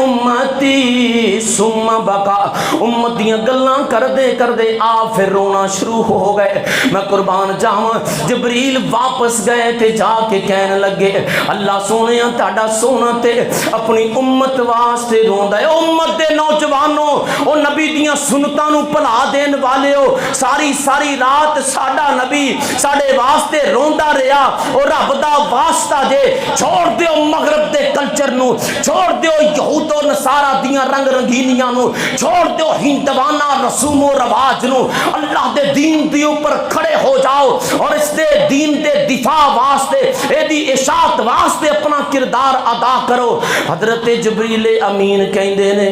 امتی ثم بکا، امت دیاں گلاں کردے آپ پھر رونا شروع ہو گئے۔ میں قربان جاواں جبریل واپس گئے تے جا کے کہنے لگے اللہ سونیا تہاڈا سونا تے اپنی امت واسطے روندا ہے۔ امت دے نوجوانوں او نبی دیاں سنتاں نو بھلا دین والے ہو، ساری رات ساڈا نبی ساڈے واسطے روندا رہیا، اور رب دا واسطہ جے چھوڑ دیو مغرب دے کلچر نو، چھوڑ دیو یہود و نصارا دیاں رنگ رنگینیاں نو، چھوڑ دیو ہندوانہ رسوم و رواج نو، اللہ دے دین دی اوپر کھڑے ہو جاؤ اور اس دے دین دے دفاع واسطے اے دی اشاعت واسطے اپنا کردار ادا کرو۔ حضرت جبریل امین کہندے نے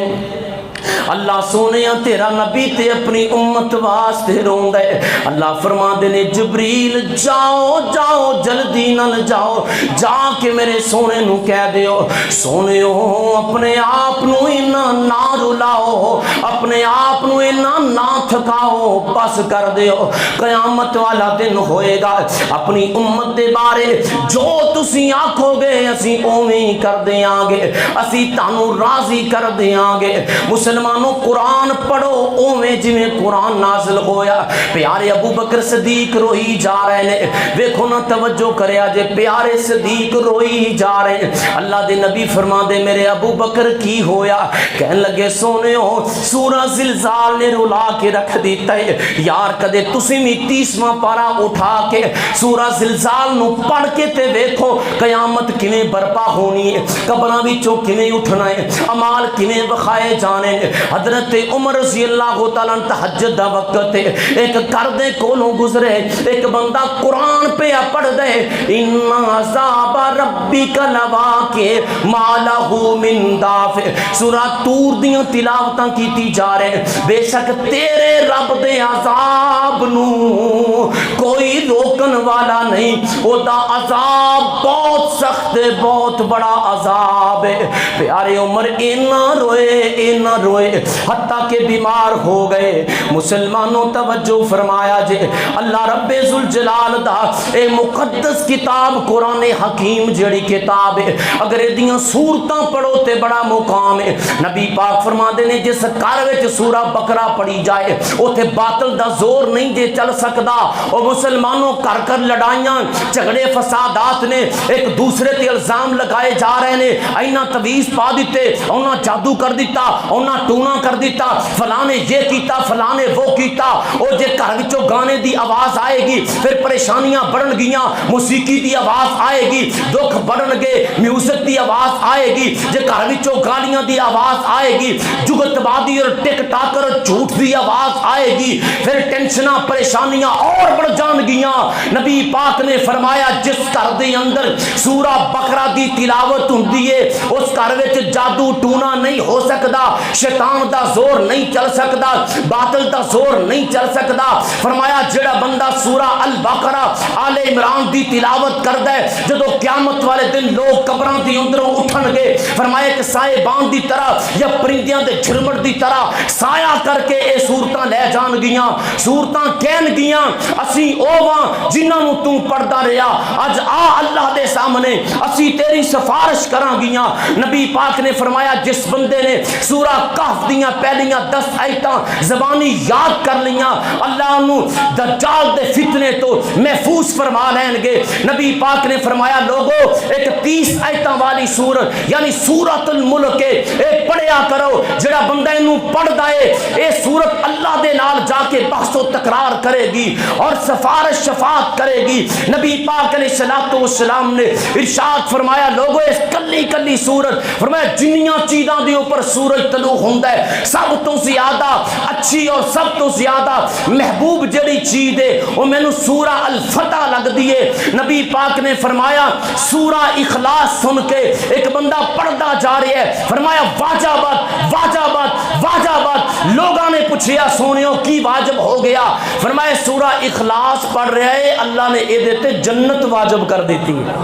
اللہ سونے تیرا نبی تے اپنی امت واسطے روندا ہے۔ اللہ فرماندے نے جبریل جاؤ جاؤ جلدی نال جاؤ، جا کے میرے سونے نو کہہ دیو سونےو اپنے آپ نو اینا نہ رلاؤ، اپنے آپ نو اینا نہ تھکاؤ، بس کر دیو قیامت والا دن ہوئے گا اپنی امت دے بارے جو تسی آکھو گے اسی اوویں کر دیاں گے، اسی تانوں راضی کر دیاں گے۔ مسلمانوں قرآن پڑھو اوویں جویں قرآن نازل ہویا۔ پیارے ابو بکر صدیق روئی جا رہے نے، ویکھو نا توجہ کریا جے پیارے صدیق روئی جا رہے ہیں۔ اللہ دے نبی فرما دے میرے ابو بکر کی ہویا؟ کہن لگے سونےو سورہ زلزال نے رلا کے رکھ دیتا ہے یار، کدے تسی بھی 30واں پارا اٹھا کے سورہ زلزال نو پڑھ کے تے ویکھو قیامت کیویں برپا ہونی ہے، قبراں وچوں کیویں اٹھنا ہے، اعمال کیویں وکھائے جانے۔ حضرت عمر رضی اللہ تعالیٰ تہجد دا وقت تے ایک گھر دے کولوں گزرے، ایک بندہ قرآن پہ پڑھ دے ان عذاب ربک لواقع ما لہ من دافع، سورہ طور دیاں تلاوتاں کیتی جا رہے، بے شک تیرے رب دے عذاب نو کوئی روکن والا نہیں، او دا عذاب بہت سخت ہے، بہت بڑا عذاب ہے۔ پیارے عمر اینا روئے حتیٰ کہ بیمار ہو گئے۔ مسلمانوں توجہ فرمایا جے اللہ رب ذوالجلال دا اے مقدس کتاب قرآن حکیم جڑی کتاب ہے اگر ایدیاں سورتاں پڑھو تے بڑا مقام ہے۔ نبی پاک فرما دے نے جس گھر وچ سورہ بقرہ پڑھی جائے اوتھے باطل دا زور نہیں جے چل سکدا۔ او مسلمانوں کر لڑائیاں جھگڑے فسادات نے، ایک دوسرے تے الزام لگائے جا رہے نے، اینا تویز پا دیتے، اونا جادو کر دیتا، اونا ٹونا کر دیتا، فلاں نے یہ کیتا، فلاں نے وہ کیتا۔ او جے گھر وچوں گانے دی آواز آئے گی پھر پریشانیاں بڑھن گیاں، موسیقی دی آواز آئے گی دکھ بڑھن گے، میوزک دی آواز آئے گی، جے گھر وچوں گالیاں دی آواز آئے گی، جگت بازی اور ٹک ٹاکر جھوٹ دی آواز آئے گی، پھر ٹینشناں پریشانیاں اور بڑھ جان گیاں۔ نبی پاک نے فرمایا جس گھر دے اندر سورہ بقرہ دی تلاوت ہوندی ہے اس گھر وچ جادو ٹونا نہیں ہو سکدا، شیطان دا زور نہیں چل سکدا، باطل دا زور نہیں چل سکدا۔ فرمایا جڑا بندہ سورہ البقرہ آل عمران دی تلاوت کردا ہے جدو قیامت والے دن لوگ قبراں دی اندروں اٹھن گے، فرمایا کہ سائے بان دی طرح یا پرندیاں دے جھرمٹ دی طرح سایہ کر کے اے سورتاں لے جان گیاں، سورتاں کہن گیاں اسی اوواں جنہاں نو تو پڑھدا رہیا، اج آ اللہ دے سامنے اسی تیری سفارش کراں گیاں۔ نبی پاک نے فرمایا جس بندے نے سورہ کہف دیاں پہلیاں 10 آیتاں زبانی یاد کر لیاں اللہ نو دجال دے فتنے تو محفوظ فرما لین گے۔ نبی پاک نے فرمایا لوگو ایک 30 آیتاں والی سورت یعنی سورۃ الملک اے پڑھیا کرو، جڑا بندہ انہوں پڑھ دائے اے سورت اللہ دے نال جا کے بحث و تکرار کرے گی اور سفارش شفاعت کرے گی۔ نبی پاک علیہ السلام نے ارشاد فرمایا لوگو اس کلی کلی سورت، فرمایا جنیاں چیزاں دے اوپر سورج طلوع ہوندا ہے سب تو زیادہ اچھی اور سب تو زیادہ محبوب جڑی چیز ہے وہ مینوں سورہ الفتح لگ دیے۔ نبی پاک نے فرمایا سورہ اخلاص سن کے ایک بندہ پڑھتا جا رہا ہے، فرمایا واجبات واجبات واجبات۔ لوگاں نے پوچھیا سونیو کی واجب ہو گیا؟ فرمایا سورہ اخلاص پڑھ رہا ہے اللہ نے اے دیتے جنت واجب کر دیتی ہے۔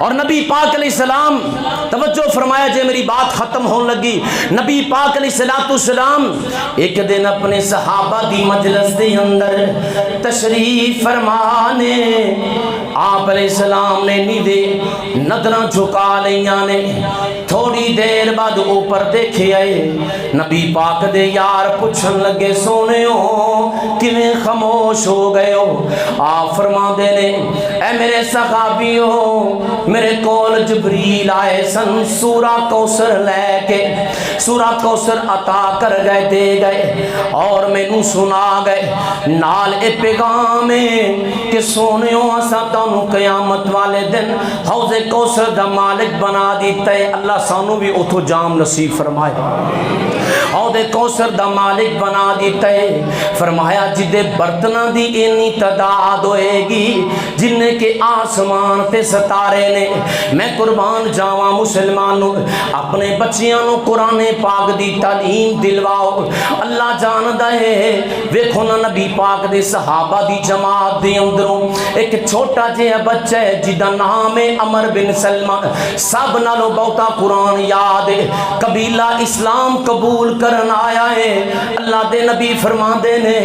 اور نبی پاک علیہ السلام توجہ فرمایا جے میری بات ختم ہونے لگی. نبی پاک علیہ السلام ایک دن اپنے صحابہ دی مجلس دے اندر تشریف فرمانے آپ علیہ السلام نے نیدے نظراں جھکا لیاں نے. تھوڑی دیر بعد اوپر دیکھے آئے نبی پاک دے یار پوچھن لگے سونےو کیویں خاموش ہو گئے ہو؟ آپ فرما دے نے اے میرے صحابیو میرے کول جبریل آئے سن سورہ کوثر لے کے سورہ کوثر عطا کر گئے دے گئے اور مینوں سنا گئے نال اے پیغام کہ سونےو اساں تانوں قیامت والے دن حوض کوثر دا مالک بنا دیتا ہے. اللہ سانو بھی اتھو جام نصیب فرمائے. حوض کوثر دا مالک بنا دیتا ہے. فرمایا جدے برتنہ دی اینی تعداد ہوئے گی جن کے آسمان تے ستارے نے. میں قربان جاواں مسلمانوں اپنے بچیاں نو قرآن پاک دی تعلیم دلواؤ. اللہ جاندا ہے ویکھو نا نبی پاک دے صحابہ دی جماعت دے اندروں ایک چھوٹا جہا بچہ ہے جدا نام ہے عمر بن سلمہ. سب نالوں بہتا قرآن یاد ہے. قبیلہ اسلام قبول کرن آیا ہے. اللہ دے نبی فرما دے نے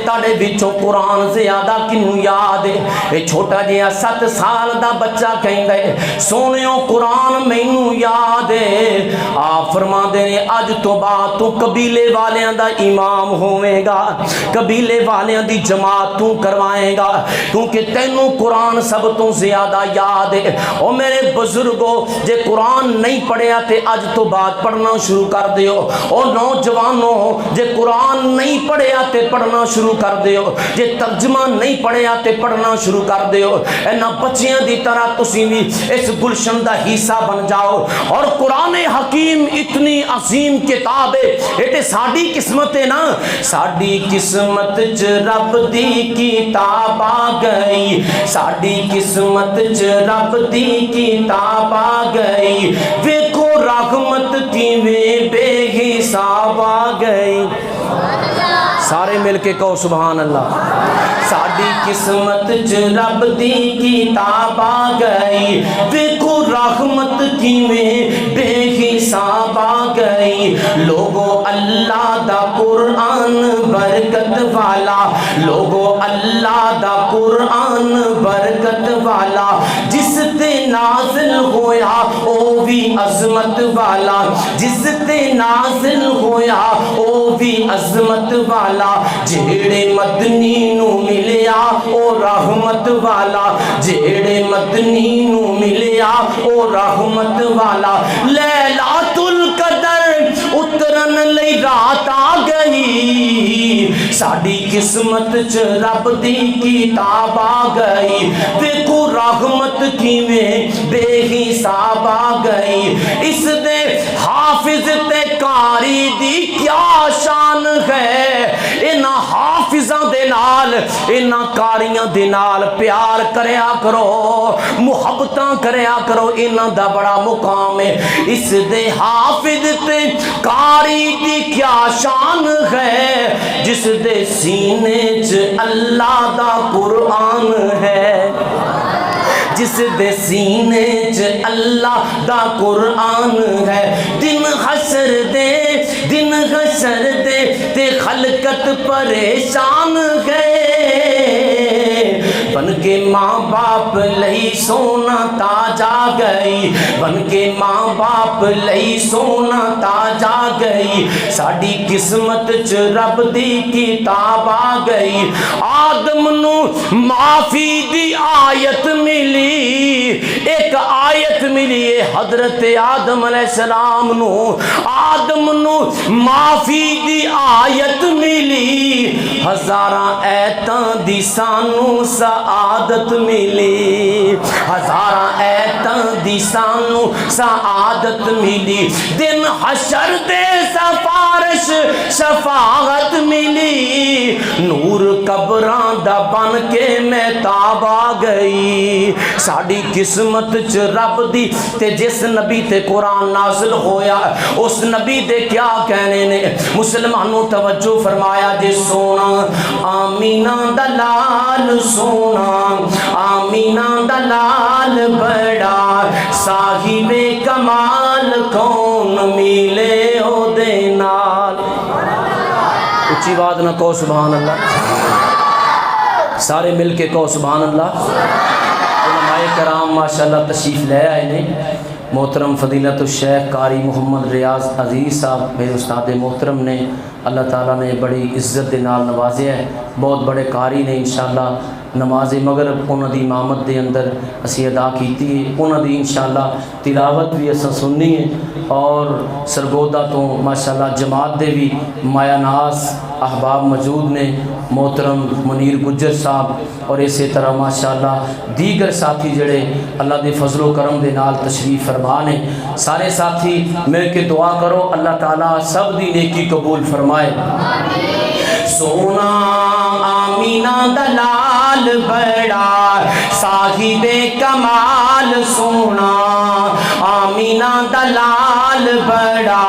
تاڑے بچوں قرآن زیادہ کنوں یاد ہے. اے چھوٹا جہا 7 سال دا بچہ کہیں گے سونےوں قرآن مینوں یاد ہے. آپ فرما دے نے اج تو بعد تو قبیلے والیاں دا امام ہوئے گا, قبیلے والیاں دی جماعت تو کروائے گا کیونکہ تینوں قرآن سب تو زیادہ یاد ہے. او میرے بزرگوں جے قرآن نہیں پڑھیا تے اج تو بعد پڑھنا شروع کر دیو. او نوجوانوں جے قرآن نہیں پڑھیا تے پڑھنا شروع کر دیو. جے ترجمہ نہیں پڑھیا تے پڑھنا شروع کر دیو. اینا بچیاں دی طرح تسی بھی اس گلشن دا حصہ بن جاؤ. اور قرآن حکیم اتنی عظیم کتاب ہے ایٹے ساڑی قسمت ہے نا. ساڑی قسمت چ رب دی کتاب آ گئی, ساڑی قسمت چ رب دی کتاب آ گئی. ویکھو رحمت کیویں بے حساب آ گئی. سارے مل کے کہو سبحان اللہ. ساڑی قسمت چ رب دی کتاب آ گئی. ویکھو رحمت کیویں بے حساب آ گئی. لوگو اللہ دا قرآن برکت والا, لوگو اللہ دا قرآن برکت والا. جس تے نازل ہویا او بھی عظمت والا, جس تے نازل ہویا او بھی عظمت والا. جیڑے مدنی نو ملیا او رحمت والا, جیڑے مدنی نو ملیا او رحمت والا. لیلۃ القدر اترن لئی رات آ گئی. ساڑی قسمت چ رب دی کتاب آ گئی. ویکھو رحمت کیویں بے حساب آ گئی. اس دے حافظ تے قاری دی کیا شان ہے. اینا حافظاں دے نال اینا قاریاں دے نال پیار کریا کرو, محبتاں کریا کرو. اینا دا بڑا مقام ہے. اس دے حافظ تے قاری دی کیا شان ہے جس دے سینے چ اللہ دا قرآن ہے, جس دے سینے چ اللہ دا قرآن ہے. دن حشر دے, دن حشر دے تے خلقت پریشان ہے. بن کے ماں باپ لئی سونا تاج آ گئی, بن کے ماں باپ لئی سونا تاج آ گئی. ساڑی قسمت چ رب دی کتاب آ گئی. آدم نو معافی دی آیت ملی, ایک آیت ملی ہے حضرت آدم علیہ السلام نو. آدم نو معافی دی آیت ملی, ہزاراں ایتاں دی سانو سعادت ملی, ہزاراں ایتاں دی سانو سعادت ملی. دن حشر دے سفارش شفاعت ملی. نور قبراں دا بن کے محتاب آ گئی. ساڑی قسمت چ رب دی تے جس نبی تے قرآن نازل ہویا اس نبی دے کیا کہنے نے. مسلمانوں توجہ فرمایا جے سونا آمینہ دا لال, سونا آمینہ دا لال دلال بڑا صاحب کمال کون ملے او دے نال. اچھی بات نہ کہو سبحان اللہ، سارے مل کے کہو سبحان اللہ. علماء کرام ماشاءاللہ تشریف لے آئے نے. محترم فضیلت الشیخ قاری محمد ریاض عزیز صاحب میرے استاد محترم نے، اللہ تعالیٰ نے بڑی عزت دے نال نوازیا ہے. بہت بڑے قاری نے انشاءاللہ. نماز مغرب انہاں دی امامت دے اندر اسی ادا کیتی ہے. انہاں دی انشاءاللہ تلاوت بھی اساں سننی ہے. اور سرگودا تو ماشاءاللہ جماعت دے بھی مایا ناز احباب موجود نے، محترم منیر گجر صاحب اور اسی طرح ماشاءاللہ دیگر ساتھی جڑے اللہ دے فضل و کرم دے نال تشریف فرما نے. سارے ساتھی مل کے دعا کرو اللہ تعالیٰ سب دی نیکی قبول فرمائے. سونا آمینہ دلال بڑا صاحب کمال، سونا آمینہ دلال بڑا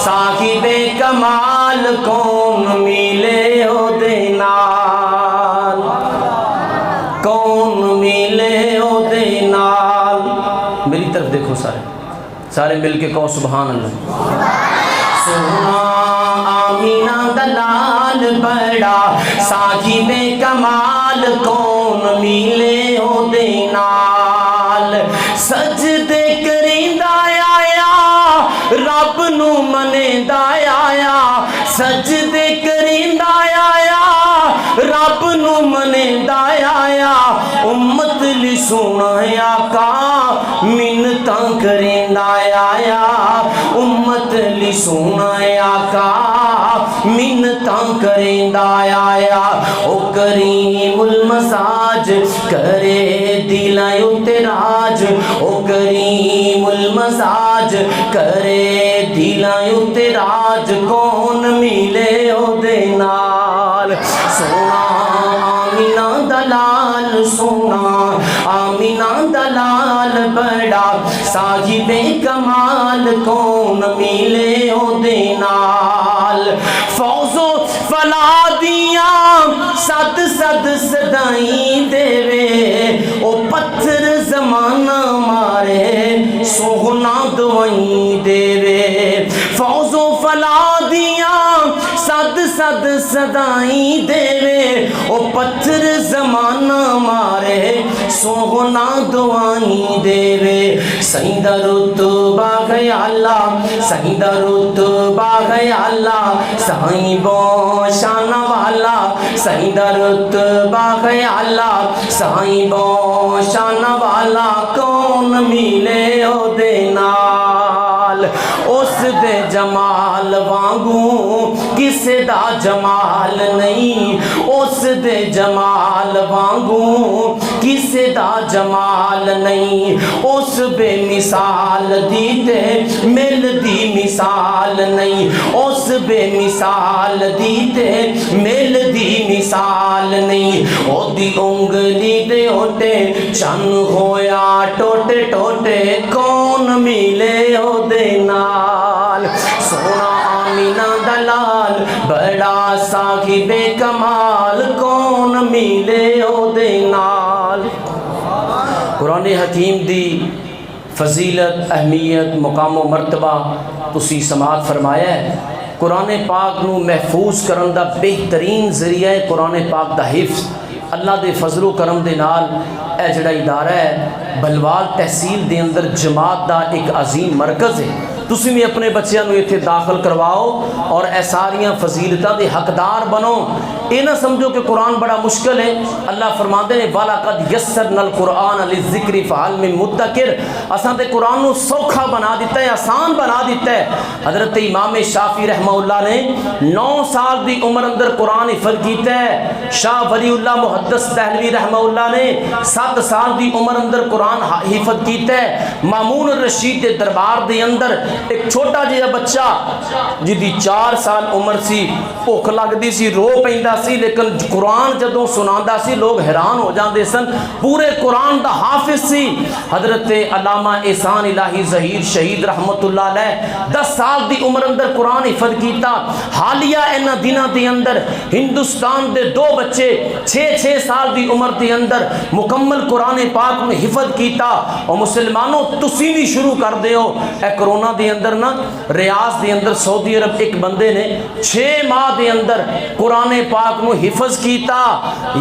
صاحب کمال کون ملے او دے نال، کون ملے او دے نال. میری طرف دیکھو سارے مل کے کہو سبحان اللہ. سونا آمینہ دلال بڑا صاحب کمال کون ملے او دے نال. سجدے کریندا آیا رب نو منیندا آیا، سجدے کریندا آیا رب نو منیندا آیا. امت لی سونا آقا منتاں کریندا آیا، امت لی سونا آقا منتاں کریندا آیا. او کریم المزاج کرے دلاں اُتے راج، او کریم المزاج کرے دلاں اُتے راج کون ملے او دے نال. سونا آمینہ دلال، سونا آمینہ دلال بڑا صاحب کمال کون ملے او دے نال. فوز و فلاح دیاں صد صد صدائیں دیوے، او پتھر زمانہ مارے سوہنا دعائیں دیوے. فوز و فلاح دیاں صد صد صدائیں دیوے، او پتھر زمانہ مارے سوہنا دعائیں دیوے. سائیں دا رتبہ گیا اللہ، سائیں دا رتبہ گیا اللہ، سائیں بو شان والا، سائیں دا رتبہ گیا اللہ، سائیں بو شان والا کون ملے او دے نال. اس دے جمال وانگوں کسے دا جمال نہیں، اس دے جمال وانگوں کسے دا جمال نہیں. اس بے مثال دیتے مل دی مثال نہیں، اس بے مثال دیتے مل دی مثال نہیں. او دی انگلی دے ہوتے چن ہویا ٹوٹے ٹوٹے کون ملے او دے نال. سونا آمینہ دلال بڑا صاحب کمال کون ملے او دے نال. قرآن حکیم دی فضیلت، اہمیت، مقام و مرتبہ تسی سماعت فرمایا ہے. قرآن پاک نو محفوظ کرن دا بہترین ذریعہ ہے قرآن پاک دا حفظ. اللہ دے فضل و کرم دے نال اے جڑا ادارہ ہے بلوال تحصیل دے اندر جماعت دا ایک عظیم مرکز ہے. تسی بھی اپنے بچیاں نو ایتھے داخل کرواؤ اور اے ساریاں فضیلتاں دے حقدار بنو. اے نہ سمجھو کہ قرآن بڑا مشکل ہے. اللہ فرماندے نے وَلَقَدْ يَسَّرْنَا الْقُرْآنَ لِلذِّكْرِ فَهَلْ مِن مُدَّكِرٍ. اساں تے قرآن نو سوکھا بنا دیتا ہے، آسان بنا دیتا ہے. حضرت امام شافعی رحمہ اللہ نے 9 سال دی عمر اندر قرآن حفظ کیتا ہے. شاہ ولی اللہ محدث دہلوی رحمہ اللہ نے 7 سال دی عمر اندر قرآن حفظ کیتا ہے. مامون الرشید دے دربار دے اندر ایک چھوٹا جہا بچہ جدی 4 سال عمر سی، بھوک لگتی سی، رو پیندا سی، لیکن قرآن جدوں سناندا سی لوگ حیران ہو جاندے سن، پورے قرآن دا حافظ سی۔ حضرت علامہ احسان الہی ظہیر شہید رحمت اللہ علیہ 10 سال دی عمر اندر قرآن حفظ کیتا۔ حالیہ انہاں دناں دے اندر ہندوستان دے 2 بچے 6 سال دی عمر دے اندر مکمل قرآن پاک نو حفظ کیتا۔ اور مسلمانوں تسی بھی شروع کر دیو، اے کرونا دے اندر نا ریاض دے اندر سعودی عرب ایک بندے نے 6 ماہ دے اندر قرآن پاک نو حفظ کیتا۔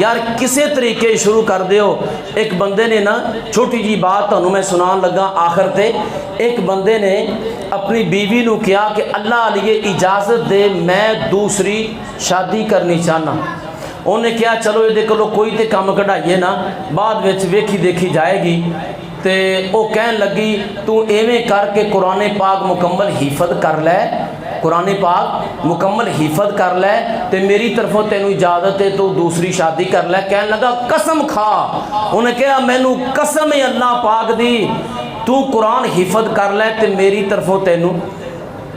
یار کسے طریقے شروع کر دیو۔ ایک بندے نے نا چھوٹی جی بات تانوں میں سنان لگا آخر تے، ایک بندے نے اپنی بیوی نو کیا کہ اللہ علیہ اجازت دے میں دوسری شادی کرنی چاہنا۔ انہیں کیا چلو یہ دیکھ لو کوئی تے کام کڑھائیے نا، بعد وچ ویکھی دیکھی جائے گی۔ تے او کہن لگی تو ایویں کر کے قرآن پاک مکمل حفظ کر لے، قرآن پاک مکمل حفظ کر لے تے میری طرفوں تینوں اجازت ہے تو دوسری شادی کر لے۔ کہن لگا قسم کھا۔ انہیں کہا مینوں قسم ہے اللہ پاک دی، تو قرآن حفظ کر لے تے میری طرفوں تینوں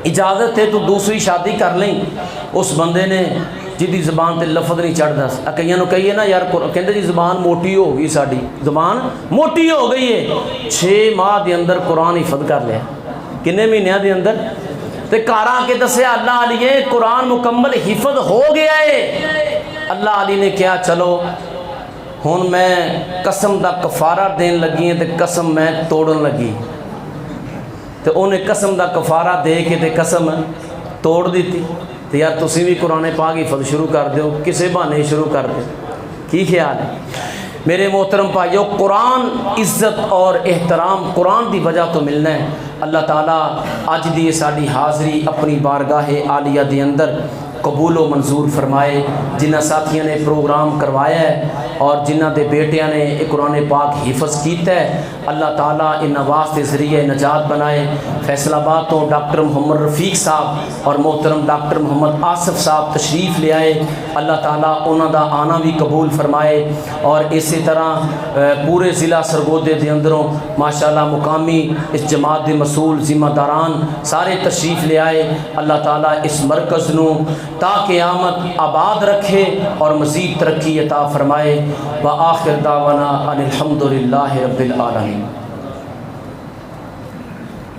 اجازت ہے تو دوسری شادی کر لیں۔ اس بندے نے جدی زبان تے لفظ نہیں چڑھدا، کئیاں نو کہیے نا یار کہندے جی زبان موٹی ہو گئی، ساڈی زبان موٹی ہو گئی ہے۔ 6 ماہ دے اندر قرآن حفظ کر لیا، کنے مہینیاں دے اندر، تے گھر آ کے دسیا اللہ علی قرآن مکمل حفظ ہو گیا ہے۔ اللہ علی نے کیا چلو ہن میں قسم دا کفارہ دین لگی ہیں تے قسم میں توڑن لگی، تے انہیں قسم دا کفارہ دے کے تے قسم توڑ دیتی۔ تو یار تسی بھی قرآن پاک حفظ شروع کر دیو، کسے بہانے شروع کر دے، کی خیال ہے؟ میرے محترم بھائیو، قرآن عزت اور احترام قرآن دی وجہ تو ملنا ہے۔ اللہ تعالیٰ اج دی ساڈی حاضری اپنی بارگاہ عالیہ دے اندر قبول و منظور فرمائے۔ جنہ ساتھیاں نے پروگرام کروایا ہے اور جنہ دے بیٹیاں نے قرآن پاک حفظ کیتا ہے، اللہ تعالیٰ ان واسطے ذریعہ نجات بنائے۔ فیصل آباد تو ڈاکٹر محمد رفیق صاحب اور محترم ڈاکٹر محمد آصف صاحب تشریف لے آئے، اللہ تعالیٰ انہاں دا آنا بھی قبول فرمائے۔ اور اسی طرح پورے ضلع سرگودے دے اندروں ماشاءاللہ مقامی اس جماعت دے مسئول ذمہ داران سارے تشریف لے آئے۔ اللہ تعالیٰ اس مرکز نو تا قیامت آباد رکھے اور مزید ترقی عطا فرمائے۔ وآخر دعوانا ان الحمدللہ رب العالمین۔